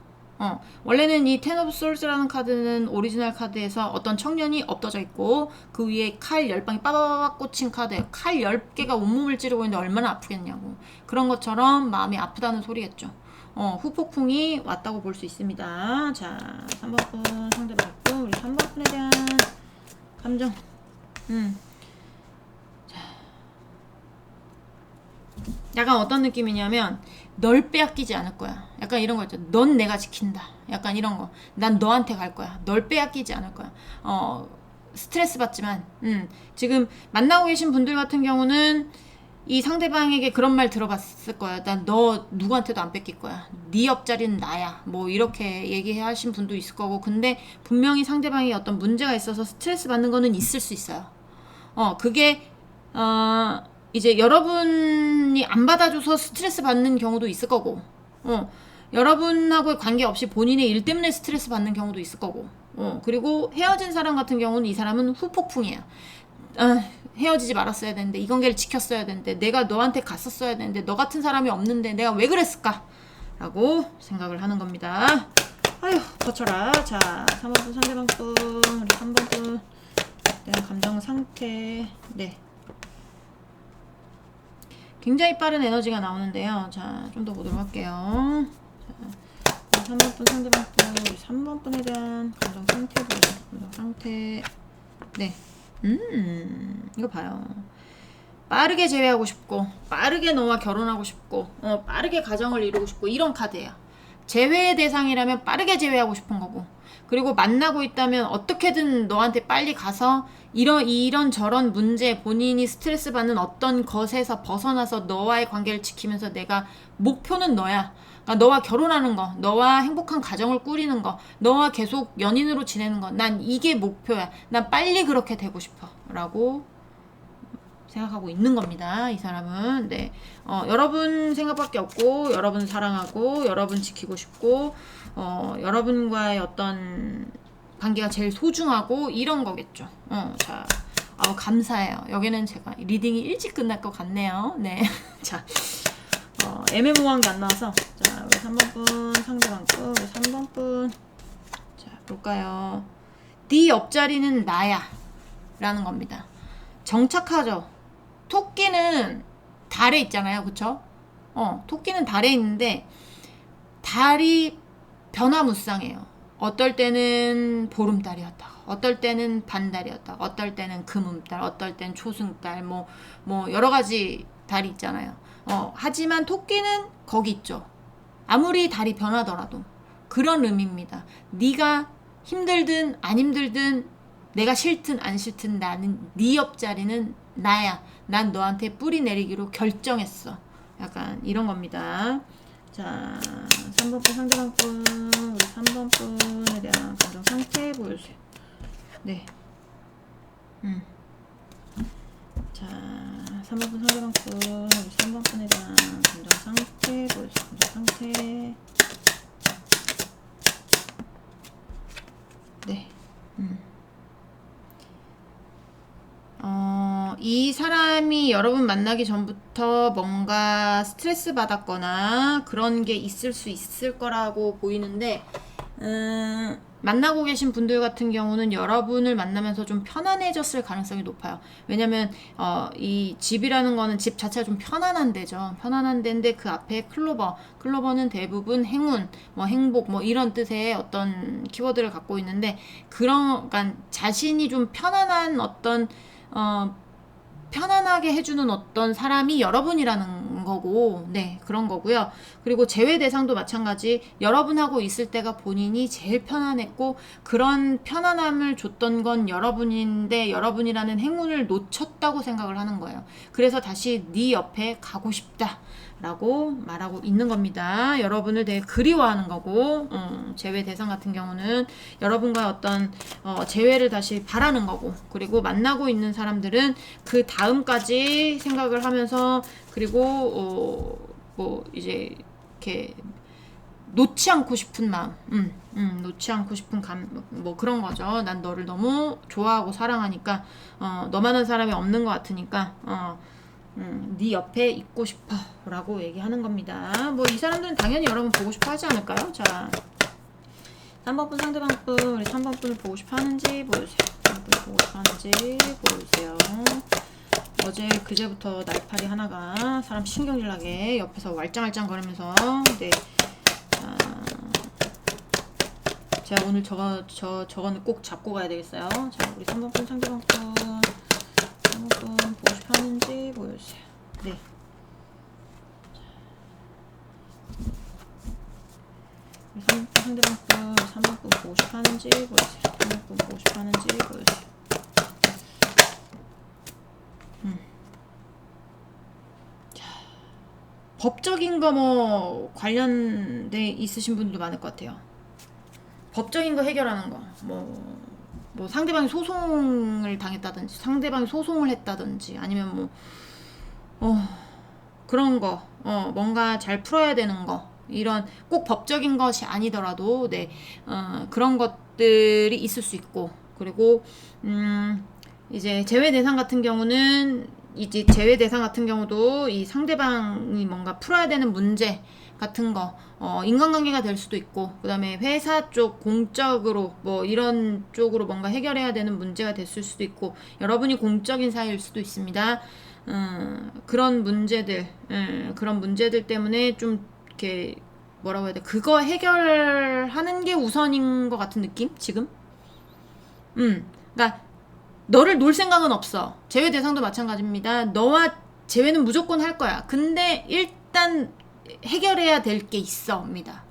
원래는 이 텐 오브 솔스라는 카드는 오리지널 카드에서 어떤 청년이 엎어져 있고 그 위에 칼 10방이 빠바바박 꽂힌 카드예요. 칼 10개가 온몸을 찌르고 있는데 얼마나 아프겠냐고. 그런 것처럼 마음이 아프다는 소리겠죠. 후폭풍이 왔다고 볼 수 있습니다. 자, 3번 분 상대방 있고 우리 3번 분에 대한 감정. 자, 약간 어떤 느낌이냐면 널 빼앗기지 않을 거야. 약간 이런 거 있죠. 넌 내가 지킨다. 약간 이런 거. 난 너한테 갈 거야. 널 빼앗기지 않을 거야. 스트레스 받지만, 지금 만나고 계신 분들 같은 경우는 이 상대방에게 그런 말 들어봤을 거야. 난 너 누구한테도 안 뺏길 거야. 네 옆자리는 나야. 뭐 이렇게 얘기하신 분도 있을 거고. 근데 분명히 상대방이 어떤 문제가 있어서 스트레스 받는 거는 있을 수 있어요. 그게 이제 여러분이 안 받아줘서 스트레스 받는 경우도 있을 거고, 여러분하고의 관계없이 본인의 일 때문에 스트레스 받는 경우도 있을 거고, 그리고 헤어진 사람 같은 경우는 이 사람은 후폭풍이에요. 헤어지지 말았어야 되는데, 이 관계를 지켰어야 되는데, 내가 너한테 갔었어야 되는데, 너 같은 사람이 없는데 내가 왜 그랬을까? 라고 생각을 하는 겁니다. 아휴, 거쳐라. 자, 3번분 상대방 분, 우리 3번분 대한 감정 상태. 네. 굉장히 빠른 에너지가 나오는데요. 자, 좀 더 보도록 할게요. 자, 3번분 상대방 분, 우리 3번분에 대한 감정 상태 보죠. 감정 상태. 네. 이거 봐요. 빠르게 재회하고 싶고, 빠르게 너와 결혼하고 싶고, 빠르게 가정을 이루고 싶고, 이런 카드예요. 재회의 대상이라면 빠르게 재회하고 싶은 거고, 그리고 만나고 있다면 어떻게든 너한테 빨리 가서 이런 저런 문제, 본인이 스트레스 받는 어떤 것에서 벗어나서 너와의 관계를 지키면서 내가 목표는 너야. 그러니까 너와 결혼하는 거, 너와 행복한 가정을 꾸리는 거, 너와 계속 연인으로 지내는 거, 난 이게 목표야. 난 빨리 그렇게 되고 싶어. 라고 생각하고 있는 겁니다. 이 사람은. 네. 여러분 생각밖에 없고, 여러분 사랑하고, 여러분 지키고 싶고, 여러분과의 어떤 관계가 제일 소중하고, 이런 거겠죠. 자, 감사해요. 여기는 제가 리딩이 일찍 끝날 것 같네요. 네. 자, 애매모호한 게 안 나와서. 자, 우리 3번 분, 상대방 분, 우리 3번 분. 자, 볼까요? 네 옆자리는 나야. 라는 겁니다. 정착하죠. 토끼는 달에 있잖아요. 그쵸? 토끼는 달에 있는데 달이 변화무쌍해요. 어떨 때는 보름달이었다가, 어떨 때는 반달이었다가, 어떨 때는 금음달, 어떨 때는 초승달, 뭐 여러 가지 달이 있잖아요. 하지만 토끼는 거기 있죠. 아무리 달이 변하더라도 그런 의미입니다. 네가 힘들든 안 힘들든, 내가 싫든 안 싫든 나는 네 옆자리는 나야. 난 너한테 뿌리 내리기로 결정했어. 약간 이런 겁니다. 자, 3번 분 상대방 분, 우리 3번 분에 대한 감정 상태 보여주세요. 네. 자, 3번 분 상대방 분, 우리 3번 분에 대한 감정 상태 보여주세요. 감정 상태. 네. 이 사람이 여러분 만나기 전부터 뭔가 스트레스 받았거나 그런 게 있을 수 있을 거라고 보이는데, 만나고 계신 분들 같은 경우는 여러분을 만나면서 좀 편안해졌을 가능성이 높아요. 왜냐면 이 집이라는 거는 집 자체가 좀 편안한 데죠. 편안한 데인데 그 앞에 클로버는 대부분 행운, 뭐 행복, 뭐 이런 뜻의 어떤 키워드를 갖고 있는데, 그러니까 자신이 좀 편안한 어떤 편안하게 해주는 어떤 사람이 여러분이라는 거고, 네, 그런 거고요. 그리고 제외 대상도 마찬가지. 여러분하고 있을 때가 본인이 제일 편안했고, 그런 편안함을 줬던 건 여러분인데, 여러분이라는 행운을 놓쳤다고 생각을 하는 거예요. 그래서 다시 네 옆에 가고 싶다 라고 말하고 있는 겁니다. 여러분을 되게 그리워하는 거고, 제외 대상 같은 경우는 여러분과 어떤 재회를 다시 바라는 거고, 그리고 만나고 있는 사람들은 그 다음까지 생각을 하면서, 그리고 뭐 이제 이렇게 놓지 않고 싶은 마음, 놓지 않고 싶은 뭐 그런 거죠. 난 너를 너무 좋아하고 사랑하니까, 너만한 사람이 없는 것 같으니까, 네 옆에 있고 싶어 라고 얘기하는 겁니다. 뭐 이 사람들은 당연히 여러분 보고 싶어 하지 않을까요? 자, 3번분 상대방분, 우리 3번분을 보고 싶어 하는지 보여주세요. 3번분 보고 싶어 하는지 보여주세요. 어제 그제부터 날파리 하나가 사람 신경질 나게 옆에서 왈짱왈짱 거리면서, 네, 제가 오늘 저거는 꼭 잡고 가야 되겠어요. 자, 우리 3번분 상대방분 보고 싶어 하는지 보여주세요. 네. 상대방분 3번분 보고 싶어 하는지 보여주세요. 3번분 보고 싶어 하는지 보여주세요. 자, 법적인 거 뭐 관련돼 있으신 분들도 많을 것 같아요. 법적인 거 해결하는 거, 뭐 상대방이 소송을 당했다든지, 상대방이 소송을 했다든지, 아니면 그런 거, 뭔가 잘 풀어야 되는 거, 이런 꼭 법적인 것이 아니더라도, 네, 그런 것들이 있을 수 있고, 그리고 이제 제외 대상 같은 경우는, 이제 제외 대상 같은 경우도 이 상대방이 뭔가 풀어야 되는 문제 같은 거, 인간관계가 될 수도 있고, 그 다음에 회사 쪽 공적으로 뭐 이런 쪽으로 뭔가 해결해야 되는 문제가 됐을 수도 있고, 여러분이 공적인 사이일 수도 있습니다. 그런 문제들 때문에 좀 이렇게 뭐라고 해야 돼? 그거 해결하는 게 우선인 것 같은 느낌? 지금? 그러니까 너를 놀 생각은 없어. 제외 대상도 마찬가지입니다. 너와 제외는 무조건 할 거야. 근데 일단 해결해야 될 게 있어입니다.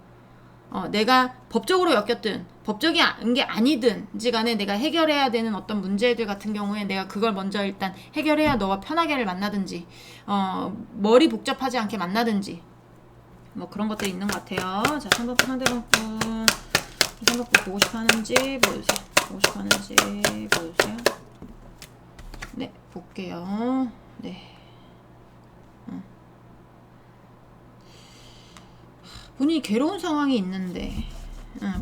내가 법적으로 엮였든 법적인 게 아니든지 간에 내가 해결해야 되는 어떤 문제들 같은 경우에 내가 그걸 먼저 일단 해결해야 너와 편하게를 만나든지, 머리 복잡하지 않게 만나든지, 뭐 그런 것들이 있는 것 같아요. 자, 3번분 상대방분 3번분 보고 싶어 하는지 보여주세요. 보고 싶어 하는지 보여주세요. 네, 볼게요. 네. 본인이 괴로운 상황이 있는데,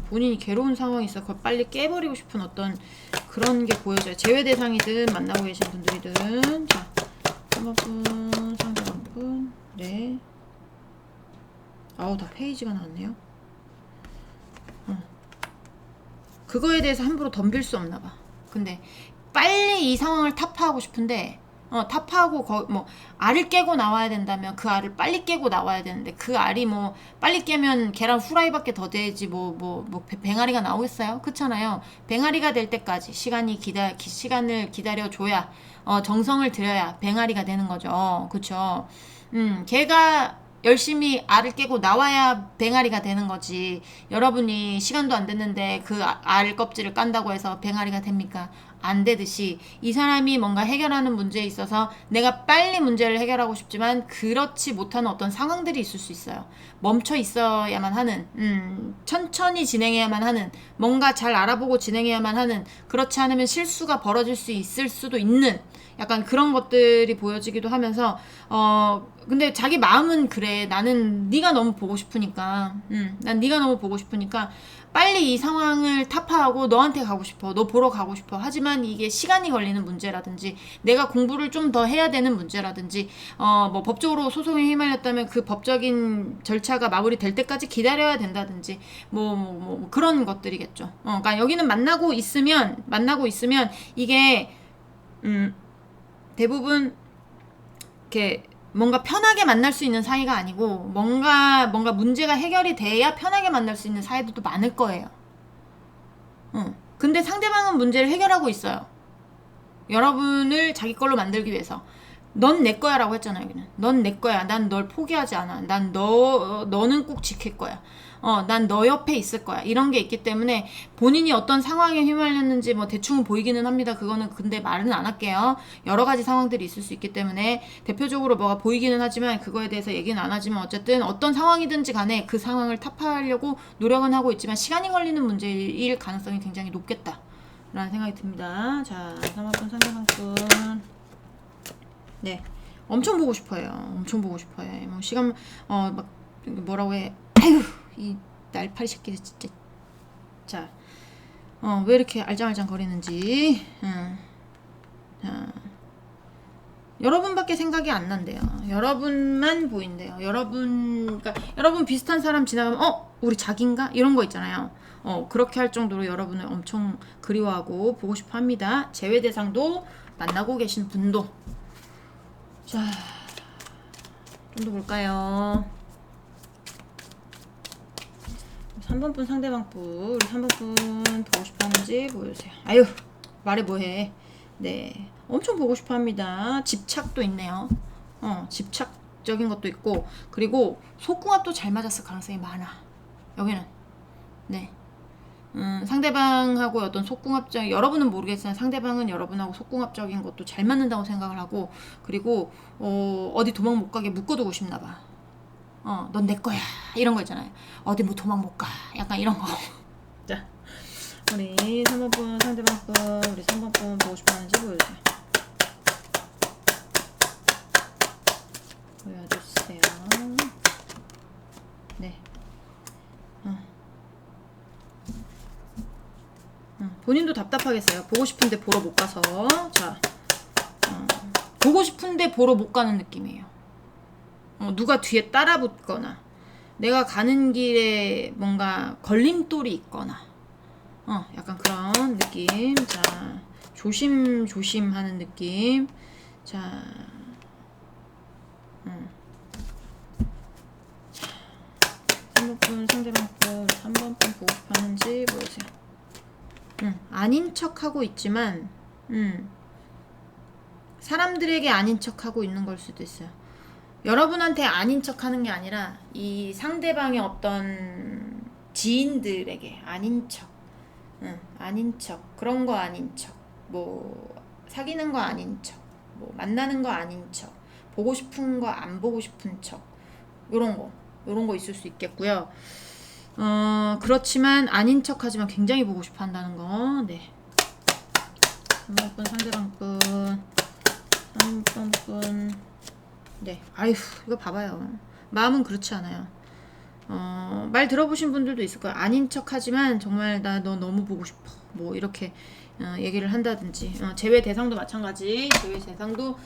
본인이 괴로운 상황이 있어 그걸 빨리 깨버리고 싶은 어떤 그런 게 보여져요. 제외 대상이든 만나고 계신 분들이든. 자, 3번분 상대방분, 네. 아우, 다 페이지가 나왔네요. 그거에 대해서 함부로 덤빌 수 없나 봐. 근데 빨리 이 상황을 타파하고 싶은데, 타파하고 뭐 알을 깨고 나와야 된다면 그 알을 빨리 깨고 나와야 되는데, 그 알이 뭐 빨리 깨면 계란 후라이밖에 더 되지 뭐 뱅아리가 나오겠어요? 그렇잖아요. 뱅아리가 될 때까지 시간을 기다려줘야, 정성을 들여야 뱅아리가 되는 거죠. 그쵸? 걔가 열심히 알을 깨고 나와야 뱅아리가 되는 거지. 여러분이 시간도 안 됐는데 그 알 껍질을 깐다고 해서 뱅아리가 됩니까? 안 되듯이, 이 사람이 뭔가 해결하는 문제에 있어서 내가 빨리 문제를 해결하고 싶지만 그렇지 못하는 어떤 상황들이 있을 수 있어요. 멈춰 있어야만 하는, 천천히 진행해야만 하는, 뭔가 잘 알아보고 진행해야만 하는, 그렇지 않으면 실수가 벌어질 수 있을 수도 있는 약간 그런 것들이 보여지기도 하면서, 근데 자기 마음은 그래. 나는 네가 너무 보고 싶으니까, 난 네가 너무 보고 싶으니까 빨리 이 상황을 타파하고 너한테 가고 싶어. 너 보러 가고 싶어. 하지만 이게 시간이 걸리는 문제라든지, 내가 공부를 좀 더 해야 되는 문제라든지, 뭐 법적으로 소송에 휘말렸다면 그 법적인 절차가 마무리될 때까지 기다려야 된다든지, 뭐 그런 것들이겠죠. 그러니까 여기는 만나고 있으면 이게 대부분 이렇게 뭔가 편하게 만날 수 있는 사이가 아니고, 뭔가 문제가 해결이 돼야 편하게 만날 수 있는 사이들도 많을 거예요. 근데 상대방은 문제를 해결하고 있어요. 여러분을 자기 걸로 만들기 위해서. 넌 내 거야라고 했잖아요. 여기는 넌 내 거야. 난 널 포기하지 않아. 난 너는 꼭 지킬 거야. 난 너 옆에 있을 거야. 이런 게 있기 때문에 본인이 어떤 상황에 휘말렸는지 뭐 대충 보이기는 합니다. 그거는 근데 말은 안 할게요. 여러 가지 상황들이 있을 수 있기 때문에 대표적으로 뭐가 보이기는 하지만 그거에 대해서 얘기는 안 하지만 어쨌든 어떤 상황이든지 간에 그 상황을 타파하려고 노력은 하고 있지만 시간이 걸리는 문제일 가능성이 굉장히 높겠다. 라는 생각이 듭니다. 자, 3학번 상대방분. 네. 엄청 보고 싶어요. 엄청 보고 싶어요. 뭐 시간 막 뭐라고 해. 아유, 이 날파리 새끼들 진짜. 자. 왜 이렇게 알짱알짱 거리는지. 자. 여러분밖에 생각이 안 난대요. 여러분만 보인대요. 그러니까 여러분 비슷한 사람 지나가면 우리 자기인가? 이런 거 있잖아요. 그렇게 할 정도로 여러분을 엄청 그리워하고 보고 싶어 합니다. 제외 대상도 만나고 계신 분도. 자, 좀 더 볼까요? 3번 분 상대방 분, 우리 3번 분 보고 싶어 하는지 보여주세요. 아유, 말해 뭐해. 네, 엄청 보고 싶어 합니다. 집착도 있네요. 집착적인 것도 있고, 그리고 속궁합도 잘 맞았을 가능성이 많아. 여기는. 네. 상대방하고 어떤 속궁합적, 여러분은 모르겠지만 상대방은 여러분하고 속궁합적인 것도 잘 맞는다고 생각을 하고, 그리고 어디 도망 못 가게 묶어두고 싶나 봐. 넌 내 거야. 이런 거 있잖아요. 어디 뭐 도망 못 가. 약간 이런 거. 자, 우리 3번 분 상대방 분, 우리 3번 분 보고 싶어 하는지 보여주세요. 보여주세요. 네. 본인도 답답하겠어요. 보고 싶은데 보러 못 가서. 자, 보고 싶은데 보러 못 가는 느낌이에요. 누가 뒤에 따라 붙거나 내가 가는 길에 뭔가 걸림돌이 있거나 약간 그런 느낌. 자, 조심 하는 느낌. 자, 3번 분 상대방 분 3번 분 보고 싶어 하는지 보여주세요. 아닌 척하고 있지만 사람들에게 아닌 척하고 있는 걸 수도 있어요. 여러분한테 아닌 척하는 게 아니라 이 상대방의 어떤 지인들에게 아닌 척, 아닌 척, 그런 거 아닌 척, 뭐 사귀는 거 아닌 척, 뭐 만나는 거 아닌 척, 보고 싶은 거 안 보고 싶은 척, 요런 거 있을 수 있겠고요. 그렇지만 아닌 척 하지만 굉장히 보고 싶어 한다는 거. 네. 3번 분 상대방 분 3번 분. 네. 아휴, 이거 봐봐요. 마음은 그렇지 않아요. 말 들어보신 분들도 있을 거예요. 아닌 척 하지만 정말 나 너 너무 보고 싶어. 뭐 이렇게 얘기를 한다든지. 제외 대상도 마찬가지. 제외 대상도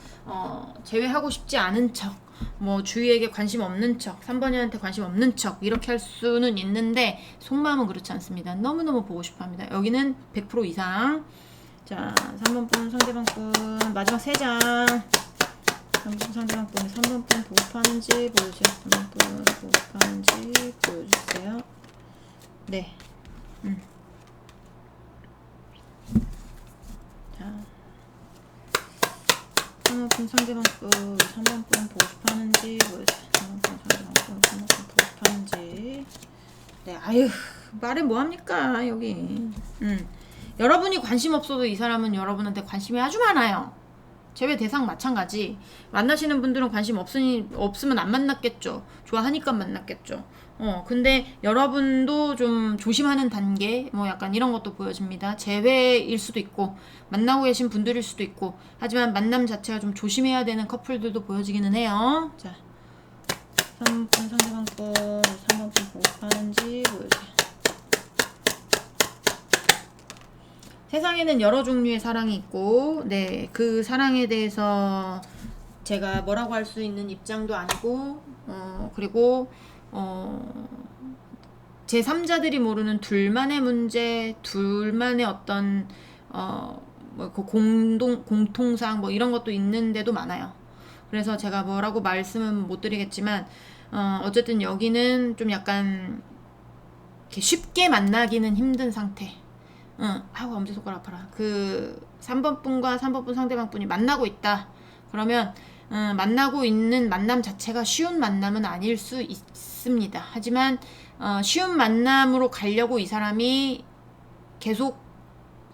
제외하고 싶지 않은 척, 뭐 주위에게 관심 없는 척, 3번이한테 관심 없는 척 이렇게 할 수는 있는데 속마음은 그렇지 않습니다. 너무너무 보고 싶어 합니다. 여기는 100% 이상. 자, 3번 분 상대방 분 마지막 3장. 3번 상대방 분 3번 분 보고 싶어 하는지 보여주세요. 3번 분 보고 싶어 하는지 보여주세요. 네. 자, 3번 분 상대방 분 3번 분 보고 싶어 하는지 보여주세요. 3번 분 상대방 분 3번 분 보고 싶어 하는지. 네, 아유, 말해 뭐합니까 여기. 여러분이 관심 없어도 이 사람은 여러분한테 관심이 아주 많아요. 제외 대상 마찬가지. 만나시는 분들은 관심 없으면 안 만났겠죠. 좋아하니까 만났겠죠. 근데 여러분도 좀 조심하는 단계, 뭐 약간 이런 것도 보여집니다. 제외일 수도 있고, 만나고 계신 분들일 수도 있고, 하지만 만남 자체가 좀 조심해야 되는 커플들도 보여지기는 해요. 자, 3번 상대방 거 3번 분 보고 싶어 하는지 보여주세요. 세상에는 여러 종류의 사랑이 있고, 네, 그 사랑에 대해서 제가 뭐라고 할 수 있는 입장도 아니고, 그리고 제 3자들이 모르는 둘만의 문제, 둘만의 어떤 뭐 그 공통상 뭐 이런 것도 있는데도 많아요. 그래서 제가 뭐라고 말씀은 못 드리겠지만, 어쨌든 여기는 좀 약간 이렇게 쉽게 만나기는 힘든 상태. 아우 엄지손가락 아파라. 그 3번 분과 3번 분 상대방 분이 만나고 있다. 그러면 만나고 있는 만남 자체가 쉬운 만남은 아닐 수 있습니다. 하지만 쉬운 만남으로 가려고 이 사람이 계속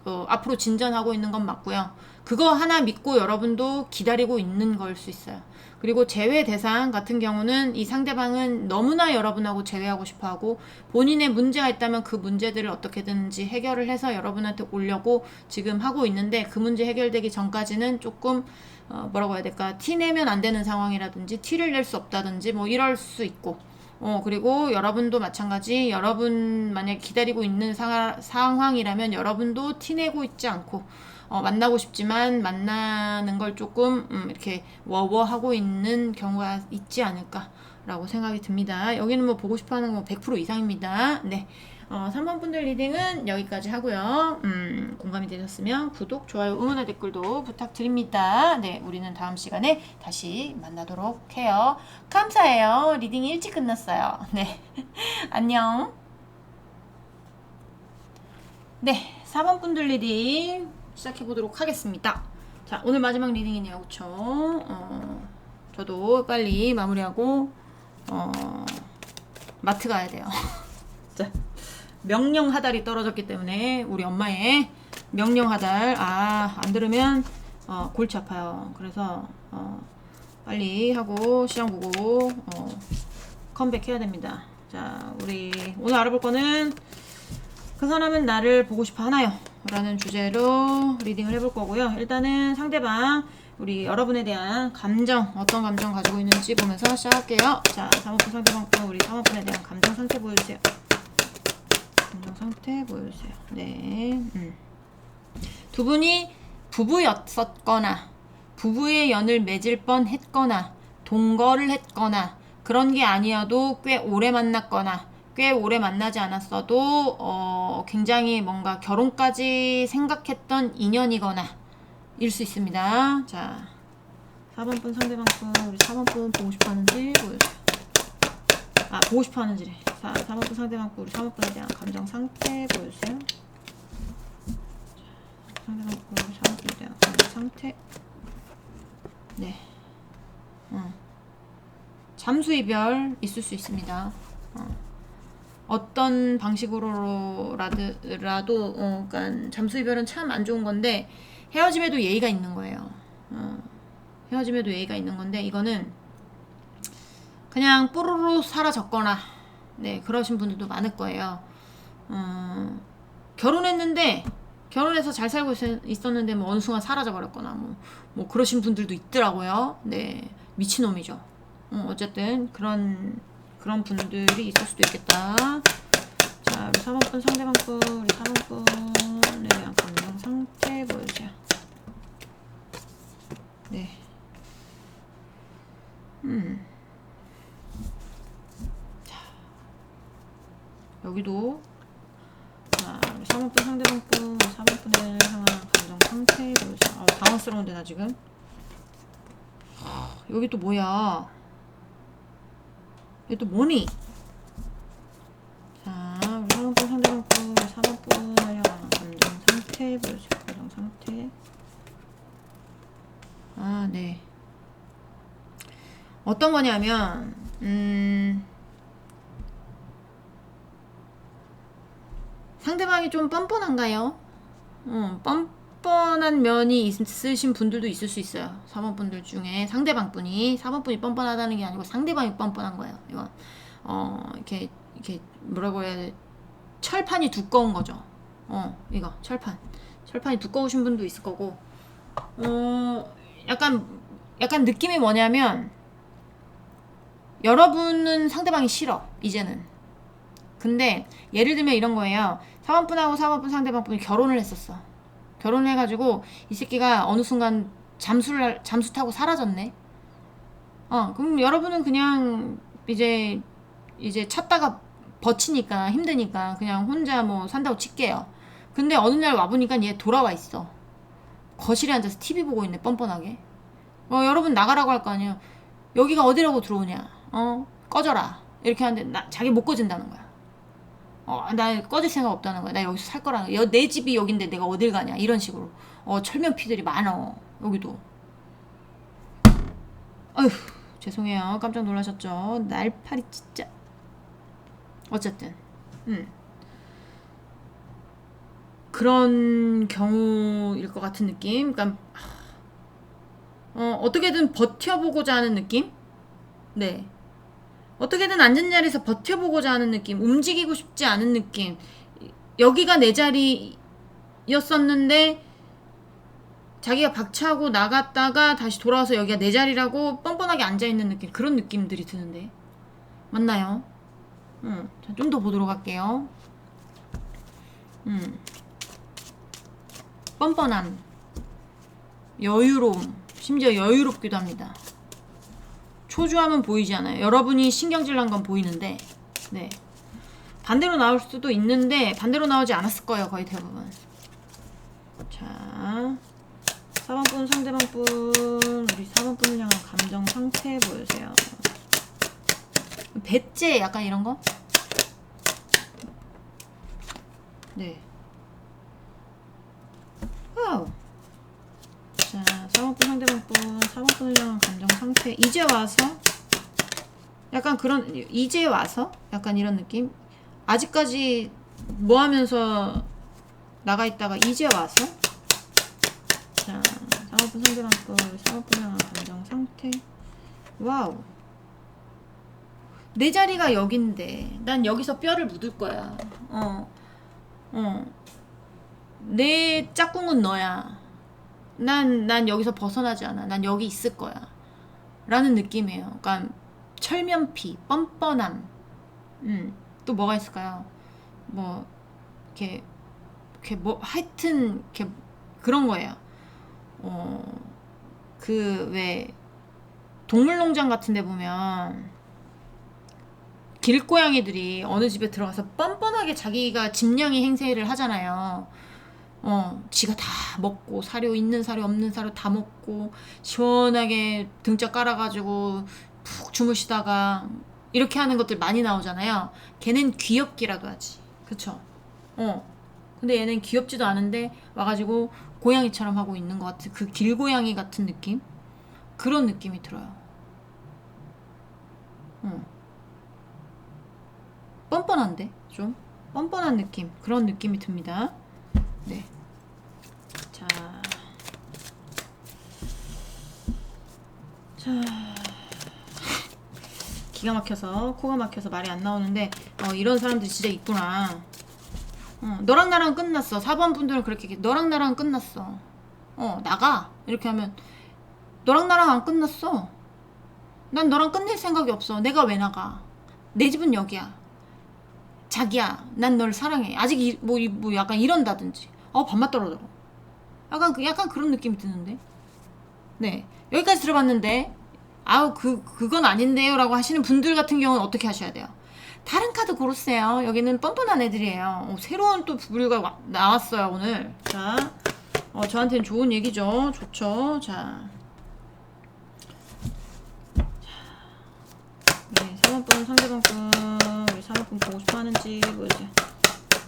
앞으로 진전하고 있는 건 맞고요. 그거 하나 믿고 여러분도 기다리고 있는 걸 수 있어요. 그리고 제외 대상 같은 경우는 이 상대방은 너무나 여러분하고 제외하고 싶어하고 본인의 문제가 있다면 그 문제들을 어떻게든지 해결을 해서 여러분한테 오려고 지금 하고 있는데 그 문제 해결되기 전까지는 조금 뭐라고 해야 될까, 티 내면 안 되는 상황이라든지 티를 낼 수 없다든지 뭐 이럴 수 있고, 그리고 여러분도 마찬가지, 여러분 만약에 기다리고 있는 상황이라면 여러분도 티내고 있지 않고 만나고 싶지만 만나는 걸 조금 이렇게 워워하고 있는 경우가 있지 않을까라고 생각이 듭니다. 여기는 뭐 보고 싶어하는 거 100% 이상입니다. 네. 3번 분들 리딩은 여기까지 하고요. 공감이 되셨으면 구독, 좋아요, 응원의 댓글도 부탁드립니다. 네, 우리는 다음 시간에 다시 만나도록 해요. 감사해요. 리딩이 일찍 끝났어요. 네, 안녕. 네, 4번 분들 리딩 시작해보도록 하겠습니다. 자, 오늘 마지막 리딩이네요. 그쵸? 저도 빨리 마무리하고 마트 가야 돼요. 자, 명령 하달이 떨어졌기 때문에 우리 엄마의 명령 하달 안 들으면 골치 아파요. 그래서 빨리 하고 시장 보고 컴백해야 됩니다. 자, 우리 오늘 알아볼 거는 그 사람은 나를 보고 싶어 하나요? 라는 주제로 리딩을 해볼 거고요. 일단은 상대방, 우리 여러분에 대한 감정, 어떤 감정 가지고 있는지 보면서 시작할게요. 자, 3호분 상대방, 우리 3호분에 대한 감정 상태 보여주세요. 감정 상태 보여주세요. 네. 두 분이 부부였었거나 부부의 연을 맺을 뻔 했거나 동거를 했거나 그런 게 아니어도 꽤 오래 만났거나 꽤 오래 만나지 않았어도 굉장히 뭔가 결혼까지 생각했던 인연이거나 일 수 있습니다. 자, 4번 분 상대방 분, 우리 4번 분 보고 싶어 하는지 보여주세요. 보고 싶어 하는지래. 4번 분 상대방 분, 우리 3번 분에 대한 감정 상태 보여주세요. 상대방 분, 우리 3번 분에 대한 감정 상태. 네. 잠수 이별 있을 수 있습니다. 어떤 방식으로라도 그러니까 잠수 이별은 참 안 좋은 건데 헤어짐에도 예의가 있는 거예요. 헤어짐에도 예의가 있는 건데 이거는 그냥 뽀로로 사라졌거나 네, 그러신 분들도 많을 거예요. 결혼했는데 결혼해서 잘 살고 있었는데 뭐 어느 순간 사라져 버렸거나 뭐 그러신 분들도 있더라고요. 네, 미친놈이죠. 어쨌든 그런 분들이 있을 수도 있겠다. 자, 우리 3번분 상대방분, 우리 3번분에 대한 감정 상태 보여주세요. 네. 자, 여기도 자, 우리 3번분 상대방분, 3번분에 향한 감정 상태 보여주세요. 당황스러운데 나 지금. 여기 또 뭐야? 이게 또 뭐니? 자, 우리 3번분 상대방분, 4번분을 향한 감정 상태 보여주세요. 감정 상태. 네. 어떤 거냐면, 상대방이 좀 뻔뻔한가요? 뻔뻔한 면이 있으신 분들도 있을 수 있어요. 4번 분들 중에 상대방 분이 4번 분이 뻔뻔하다는 게 아니고 상대방이 뻔뻔한 거예요. 이건 이렇게 뭐라고 해야 돼? 철판이 두꺼운 거죠. 이거 철판이 두꺼우신 분도 있을 거고, 약간 느낌이 뭐냐면 여러분은 상대방이 싫어 이제는. 근데 예를 들면 이런 거예요. 4번분하고 4번분 상대방분이 결혼을 했었어. 결혼을 해가지고 이 새끼가 어느 순간 잠수 타고 사라졌네. 그럼 여러분은 그냥 이제 찾다가 버치니까 힘드니까 그냥 혼자 뭐 산다고 칠게요. 근데 어느 날 와보니까 얘 돌아와 있어. 거실에 앉아서 TV 보고 있네, 뻔뻔하게. 여러분 나가라고 할 거 아니에요. 여기가 어디라고 들어오냐. 꺼져라. 이렇게 하는데 자기 못 꺼진다는 거야. 나 꺼질 생각 없다는 거야. 나 여기서 살 거라는 거야. 내 집이 여긴데 내가 어딜 가냐. 이런 식으로. 철면피들이 많어. 여기도. 어휴, 죄송해요. 깜짝 놀라셨죠? 날파리 진짜. 어쨌든, 그런 경우일 것 같은 느낌. 그러니까 어떻게든 버텨보고자 하는 느낌? 네. 어떻게든 앉은 자리에서 버텨보고자 하는 느낌. 움직이고 싶지 않은 느낌. 여기가 내 자리였었는데 자기가 박차고 나갔다가 다시 돌아와서 여기가 내 자리라고 뻔뻔하게 앉아있는 느낌. 그런 느낌들이 드는데 맞나요? 자, 좀 더 보도록 할게요. 뻔뻔함, 여유로움, 심지어 여유롭기도 합니다. 초조함은 보이지 않아요. 여러분이 신경질 난 건 보이는데, 네. 반대로 나올 수도 있는데 반대로 나오지 않았을 거예요. 거의 대부분. 자, 4번분 상대방분, 우리 4번분을 향한 감정 상태 보여주세요. 배째 약간 이런 거? 네. 와우. 자, 4번분 상대방분, 4번분을 향한 감정 상태. 이제 와서 약간 그런, 이제 와서 약간 이런 느낌. 아직까지 뭐 하면서 나가 있다가 이제 와서. 자, 4번분 상대방분, 4번분을 향한 감정 상태. 와우. 내 자리가 여긴데 난 여기서 뼈를 묻을 거야. 내 짝꿍은 너야. 난 여기서 벗어나지 않아. 난 여기 있을 거야. 라는 느낌이에요. 그러니까 철면피, 뻔뻔함. 또 뭐가 있을까요? 뭐 이렇게 뭐 하여튼 이렇게 그런 거예요. 그 왜 동물농장 같은 데 보면 길고양이들이 어느 집에 들어가서 뻔뻔하게 자기가 집냥이 행세를 하잖아요. 지가 다 먹고 사료 있는 사료 없는 사료 다 먹고 시원하게 등짝 깔아가지고 푹 주무시다가 이렇게 하는 것들 많이 나오잖아요. 걔는 귀엽기라도 하지. 그쵸? 근데 얘는 귀엽지도 않은데 와가지고 고양이처럼 하고 있는 것 같은 그 길고양이 같은 느낌? 그런 느낌이 들어요. 뻔뻔한데? 좀 뻔뻔한 느낌, 그런 느낌이 듭니다. 네. 자, 기가 막혀서 코가 막혀서 말이 안 나오는데 이런 사람들이 진짜 있구나. 너랑 나랑 끝났어. 4번 분들은 그렇게 너랑 나랑 끝났어. 나가 이렇게 하면 너랑 나랑 안 끝났어. 난 너랑 끝낼 생각이 없어. 내가 왜 나가? 내 집은 여기야. 자기야, 난 널 사랑해. 아직 뭐 약간 이런다든지. 밥맛 떨어져. 약간 그런 느낌이 드는데. 네, 여기까지 들어봤는데 그건 아닌데요 라고 하시는 분들 같은 경우는 어떻게 하셔야 돼요? 다른 카드 고르세요. 여기는 뻔뻔한 애들이에요. 새로운 또 부류가 나왔어요 오늘. 자, 저한테는 좋은 얘기죠. 좋죠. 자, 네, 3번분 상대방분, 우리 3번분 보고 싶어 하는지 보여주세요.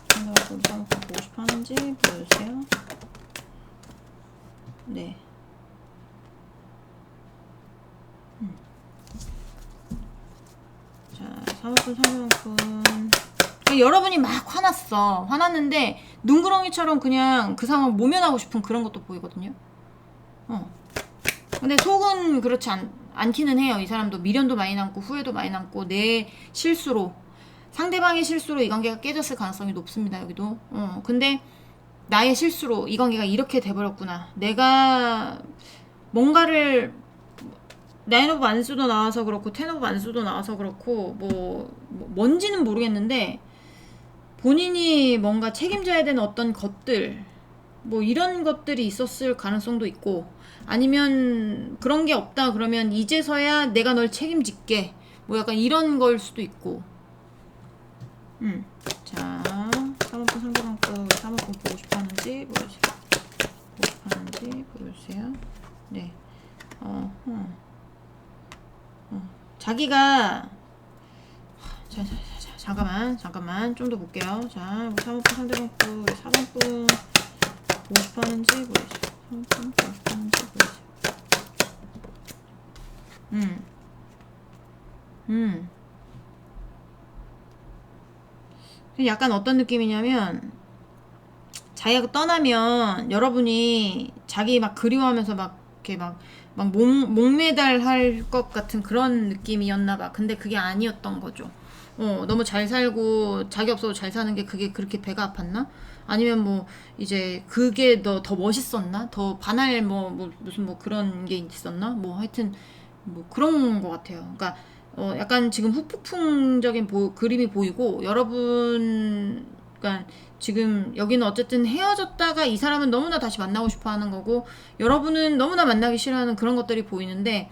상대방분 3번분 보고 싶어 하는지 보여주세요. 네. 자, 3번분 상대방분, 여러분이 막 화났는데 눈구렁이처럼 그냥 그 상황 모면하고 싶은 그런 것도 보이거든요. 근데 속은 그렇지 않기는 해요. 이 사람도 미련도 많이 남고 후회도 많이 남고 내 실수로, 상대방의 실수로 이 관계가 깨졌을 가능성이 높습니다. 여기도. 근데 나의 실수로 이 관계가 이렇게 돼버렸구나. 내가 뭔가를 나인 오브 만수도 나와서 그렇고 텐 오브 만수도 나와서 그렇고 뭔지는 모르겠는데 본인이 뭔가 책임져야 되는 어떤 것들, 이런 것들이 있었을 가능성도 있고, 아니면 그런 게 없다 그러면 이제서야 내가 널 책임질게, 약간 이런 걸 수도 있고. 자, 3번분 상대방분 3번분 보고 싶어 하는지 보여주세요. 보고 싶어 하는지 보여주세요. 네. 자기가 잠깐만 좀 더 볼게요. 자, 3번분 상대방분 4번분 보고 싶어 하는지 보여주세요. 3번분 보고 싶어 하는지 보여주세요. 음. 음. 약간 어떤 느낌이냐면 자기가 떠나면 여러분이 자기 막 그리워하면서 막 이렇게 막 목매달 할 것 같은 그런 느낌이었나 봐. 근데 그게 아니었던 거죠. 너무 잘 살고 자기 없어도 잘 사는 게 그게 그렇게 배가 아팠나? 아니면 뭐 이제 그게 더 멋있었나? 더 반할 무슨 뭐 그런 게 있었나? 뭐 하여튼 뭐 그런 것 같아요. 그러니까 약간 지금 후폭풍적인 그림이 보이고 여러분 그러니까 지금 여기는 어쨌든 헤어졌다가 이 사람은 너무나 다시 만나고 싶어 하는 거고 여러분은 너무나 만나기 싫어하는 그런 것들이 보이는데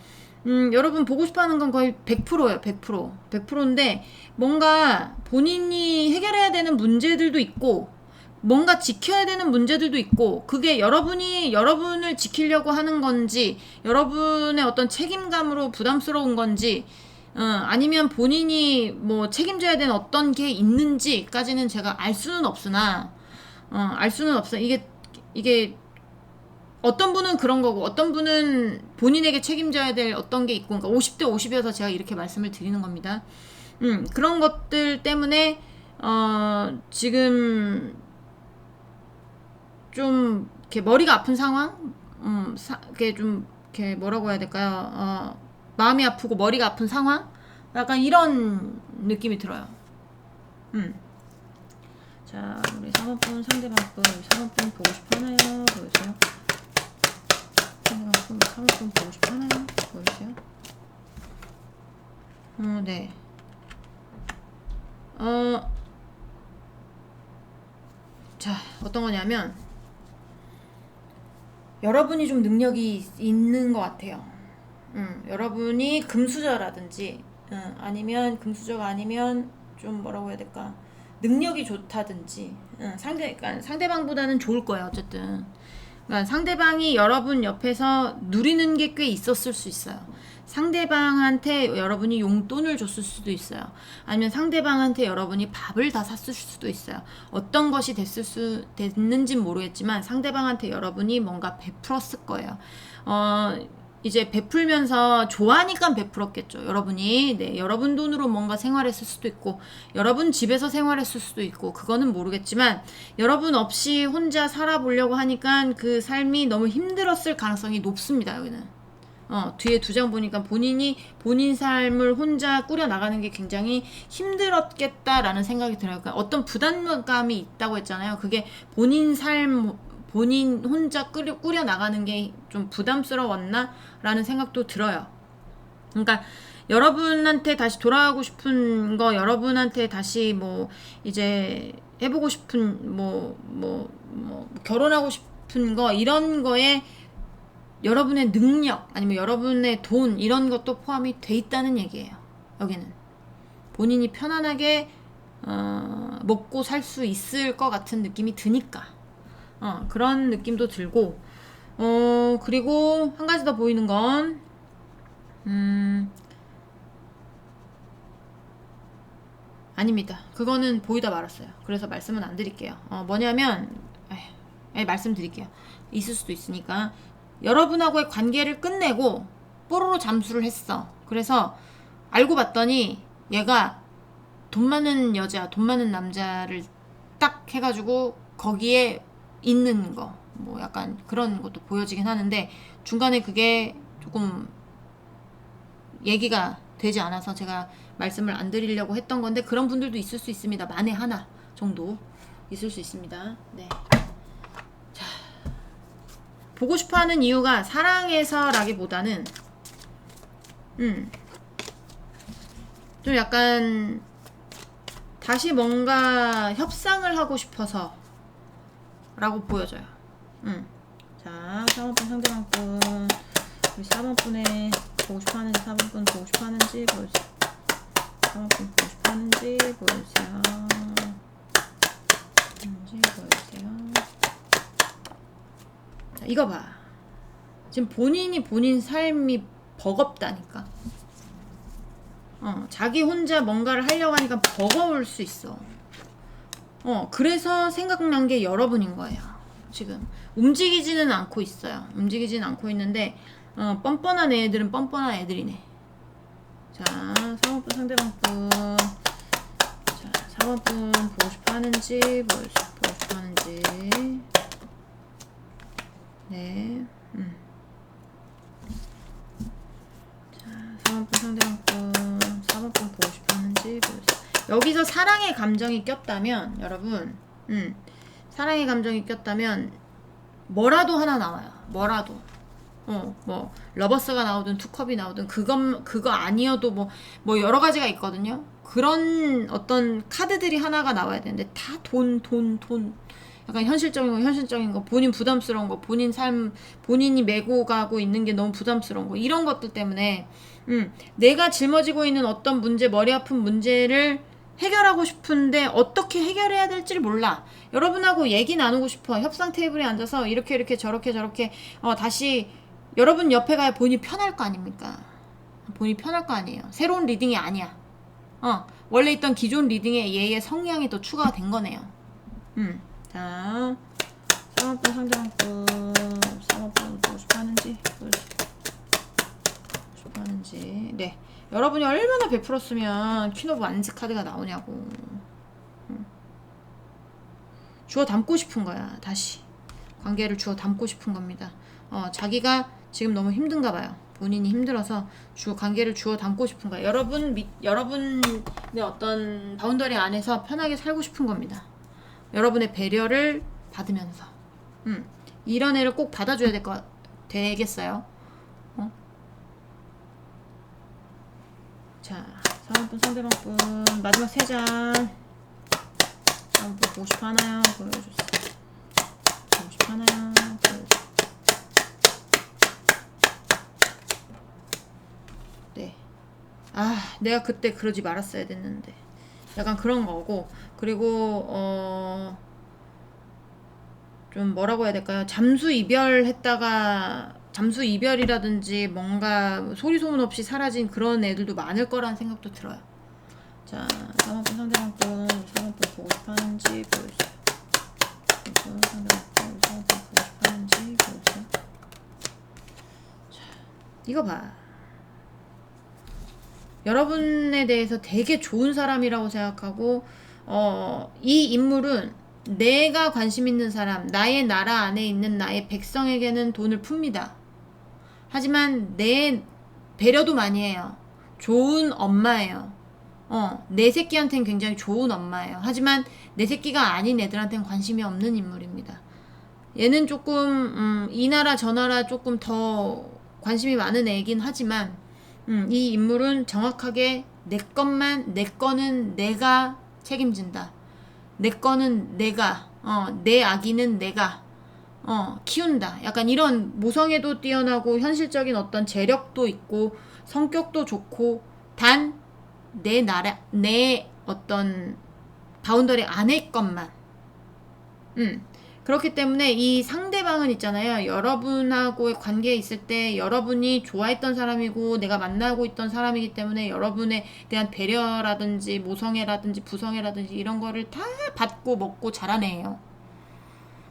여러분 보고 싶어 하는 건 거의 100%예요. 100%. 100%인데 뭔가 본인이 해결해야 되는 문제들도 있고 뭔가 지켜야 되는 문제들도 있고 그게 여러분이 여러분을 지키려고 하는 건지 여러분의 어떤 책임감으로 부담스러운 건지 아니면 본인이 뭐 책임져야 되는 어떤 게 있는지까지는 제가 알 수는 없으나 알 수는 없어. 이게 어떤 분은 그런 거고 어떤 분은 본인에게 책임져야 될 어떤 게 있고 그러니까 50대 50이어서 제가 이렇게 말씀을 드리는 겁니다. 그런 것들 때문에 지금 좀 이렇게 머리가 아픈 상황, 이렇게 좀 이렇게 뭐라고 해야 될까요? 마음이 아프고 머리가 아픈 상황, 약간 이런 느낌이 들어요. 자, 우리 3번분 상대방 분, 3번분 보고 싶어 하나요? 보여주세요. 상대방 분, 3번분 보고 싶어 하나요? 보여주세요. 네. 자, 어떤 거냐면 여러분이 좀 능력이 있는 것 같아요. 여러분이 금수저라든지, 아니면 금수저가 아니면 좀 뭐라고 해야 될까? 능력이 좋다든지, 그러니까 상대방보다는 좋을 거예요, 어쨌든. 그러니까 상대방이 여러분 옆에서 누리는 게 꽤 있었을 수 있어요. 상대방한테 여러분이 용돈을 줬을 수도 있어요. 아니면 상대방한테 여러분이 밥을 다 샀을 수도 있어요. 어떤 것이 됐는진 모르겠지만 상대방한테 여러분이 뭔가 베풀었을 거예요. 이제 베풀면서 좋아하니까 베풀었겠죠. 여러분이 여러분 돈으로 뭔가 생활했을 수도 있고 여러분 집에서 생활했을 수도 있고 그거는 모르겠지만 여러분 없이 혼자 살아보려고 하니까 그 삶이 너무 힘들었을 가능성이 높습니다. 여기는. 뒤에 두 장 보니까 본인 삶을 혼자 꾸려나가는 게 굉장히 힘들었겠다라는 생각이 들어요. 그러니까 어떤 부담감이 있다고 했잖아요. 그게 본인 혼자 꾸려나가는 게 좀 부담스러웠나? 라는 생각도 들어요. 그러니까 여러분한테 다시 돌아가고 싶은 거, 여러분한테 다시 뭐 이제 해보고 싶은 결혼하고 싶은 거 이런 거에 여러분의 능력 아니면 여러분의 돈 이런 것도 포함이 돼 있다는 얘기예요. 여기는 본인이 편안하게 먹고 살 수 있을 것 같은 느낌이 드니까 그런 느낌도 들고 그리고 한 가지 더 보이는 건 아닙니다. 그거는 보이다 말았어요. 그래서 말씀은 안 드릴게요. 뭐냐면 말씀드릴게요. 있을 수도 있으니까 여러분하고의 관계를 끝내고 뽀로로 잠수를 했어. 그래서 알고 봤더니 얘가 돈 많은 여자, 돈 많은 남자를 딱 해가지고 거기에 있는 거, 뭐 약간 그런 것도 보여지긴 하는데 중간에 그게 조금 얘기가 되지 않아서 제가 말씀을 안 드리려고 했던 건데 그런 분들도 있을 수 있습니다. 만에 하나 정도 있을 수 있습니다. 네. 자, 보고 싶어하는 이유가 사랑해서라기보다는 좀 약간 다시 뭔가 협상을 하고 싶어서 라고 보여져요. 자, 4번분 상대방분 우리 4번분에 보고 싶어하는지 4번분 보고 싶어하는지 보여주세요. 4번분 보고 싶어하는지 보여주세요. 자, 이거 봐. 지금 본인 삶이 버겁다니까. 자기 혼자 뭔가를 하려고 하니까 버거울 수 있어. 그래서 생각난 게 여러분인 거예요. 지금 움직이지는 않고 있어요. 움직이지는 않고 있는데 뻔뻔한 애들은 뻔뻔한 애들이네. 자, 3번분 상대방분. 자, 4번분 보고 싶어 하는지, 보고 싶어 하는지. 네. 자, 4번분 상대방분. 4번분 보고 싶어 하는지, 보여주세요. 여기서 사랑의 감정이 꼈다면, 여러분, 사랑의 감정이 꼈다면, 뭐라도 하나 나와요. 뭐라도. 뭐 러버스가 나오든 투컵이 나오든 그거 아니어도 뭐 여러 가지가 있거든요. 그런 어떤 카드들이 하나가 나와야 되는데 다 돈. 약간 현실적인 거, 본인 부담스러운 거, 본인 삶, 본인이 메고 가고 있는 게 너무 부담스러운 거, 이런 것들 때문에 내가 짊어지고 있는 어떤 문제, 머리 아픈 문제를 해결하고 싶은데 어떻게 해결해야 될지 몰라. 여러분하고 얘기 나누고 싶어. 협상 테이블에 앉아서 이렇게 저렇게 다시 여러분 옆에 가야 본인이 편할 거 아닙니까? 본인이 편할 거 아니에요. 새로운 리딩이 아니야. 원래 있던 기존 리딩에 얘의 성향이 또 추가가 된 거네요. 자, 3번분 상대방분 3번분 보고 싶어 하는지 네, 여러분이 얼마나 베풀었으면 퀸 오브 완즈 카드가 나오냐고. 주워 담고 싶은 거야. 다시 관계를 주워 담고 싶은 겁니다. 자기가 지금 너무 힘든가 봐요. 본인이 힘들어서 관계를 주워 담고 싶은 거야. 여러분의 어떤 바운더리 안에서 편하게 살고 싶은 겁니다. 여러분의 배려를 받으면서. 이런 애를 꼭 받아줘야 되겠어요. 자, 4번분 상대방분 마지막 3장. 4번분 보고 싶어 하나요? 보여주세요. 보고 싶어 하나요? 보여주세요. 네. 내가 그때 그러지 말았어야 됐는데. 약간 그런 거고. 그리고 좀 뭐라고 해야 될까요? 잠수 이별이라든지 뭔가 소리 소문 없이 사라진 그런 애들도 많을 거라는 생각도 들어요. 자, 4번분 상대방분 4번분 보고 싶어 하는지 보여주세요. 상대방분 4번분 보고 싶어 하는지 보여주세요. 자, 이거 봐. 여러분에 대해서 되게 좋은 사람이라고 생각하고 이 인물은 내가 관심 있는 사람, 나의 나라 안에 있는 나의 백성에게는 돈을 풉니다. 하지만 내 배려도 많이 해요. 좋은 엄마예요. 내 새끼한테는 굉장히 좋은 엄마예요. 하지만 내 새끼가 아닌 애들한테는 관심이 없는 인물입니다. 얘는 조금 이 나라 저 나라 조금 더 관심이 많은 애이긴 하지만 이 인물은 정확하게 내 거는 내가 책임진다. 내 거는 내가, 내 아기는 내가, 키운다. 약간 이런 모성애도 뛰어나고 현실적인 어떤 재력도 있고 성격도 좋고 단 내 어떤 바운더리 안의 것만. 그렇기 때문에 이 상대방은 있잖아요. 여러분하고의 관계에 있을 때 여러분이 좋아했던 사람이고 내가 만나고 있던 사람이기 때문에 여러분에 대한 배려라든지 모성애라든지 부성애라든지 이런 거를 다 받고 먹고 자란 애예요.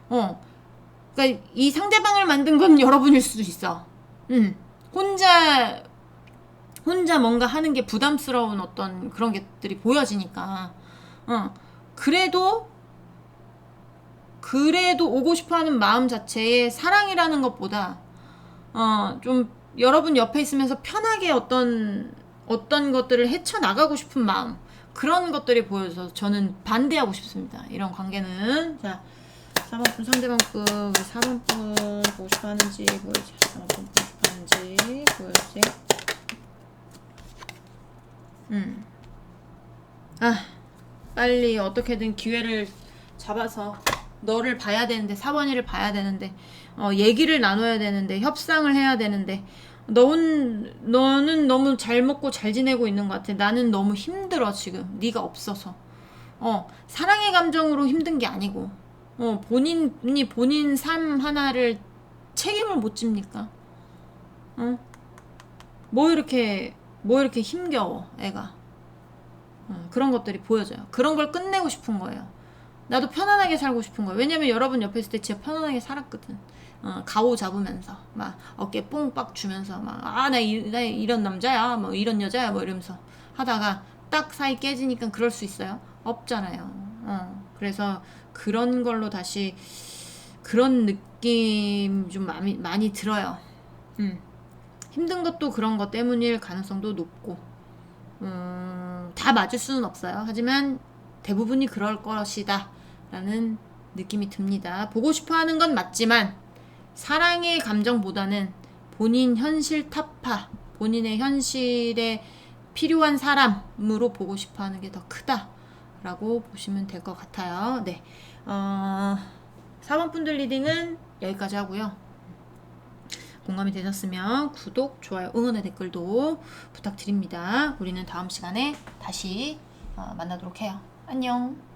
그러니까 이 상대방을 만든 건 여러분일 수도 있어. 혼자 뭔가 하는 게 부담스러운 어떤 그런 것들이 보여지니까. 그래도 오고 싶어 하는 마음 자체에 사랑이라는 것보다, 좀 여러분 옆에 있으면서 편하게 어떤 것들을 헤쳐나가고 싶은 마음, 그런 것들이 보여서 저는 반대하고 싶습니다. 이런 관계는. 자, 4번분 상대방분, 4번분 보고 싶어 하는지 보여주세요. 4번분 보고 싶어 하는지 보여주세요. 빨리 어떻게든 기회를 잡아서 너를 봐야 되는데, 4번이를 봐야 되는데, 얘기를 나눠야 되는데, 협상을 해야 되는데, 너는 너무 잘 먹고 잘 지내고 있는 것 같아. 나는 너무 힘들어 지금. 네가 없어서. 사랑의 감정으로 힘든 게 아니고, 본인이 본인 삶 하나를 책임을 못 집니까? 뭐 이렇게 힘겨워 애가. 그런 것들이 보여져요. 그런 걸 끝내고 싶은 거예요. 나도 편안하게 살고 싶은 거야. 왜냐면 여러분 옆에 있을 때 진짜 편안하게 살았거든. 가오 잡으면서 막 어깨 뽕빡 주면서 막 나 이런 남자야 뭐 이런 여자야 뭐 이러면서 하다가 딱 사이 깨지니까 그럴 수 있어요? 없잖아요. 그래서 그런 걸로 다시 그런 느낌 좀 많이 들어요. 힘든 것도 그런 것 때문일 가능성도 높고 다 맞을 수는 없어요. 하지만 대부분이 그럴 것이다 라는 느낌이 듭니다. 보고 싶어 하는 건 맞지만 사랑의 감정보다는 본인 현실 타파, 본인의 현실에 필요한 사람으로 보고 싶어 하는 게 더 크다라고 보시면 될 것 같아요. 네. 4번 분들 리딩은 여기까지 하고요. 공감이 되셨으면 구독, 좋아요, 응원의 댓글도 부탁드립니다. 우리는 다음 시간에 다시 만나도록 해요. 안녕.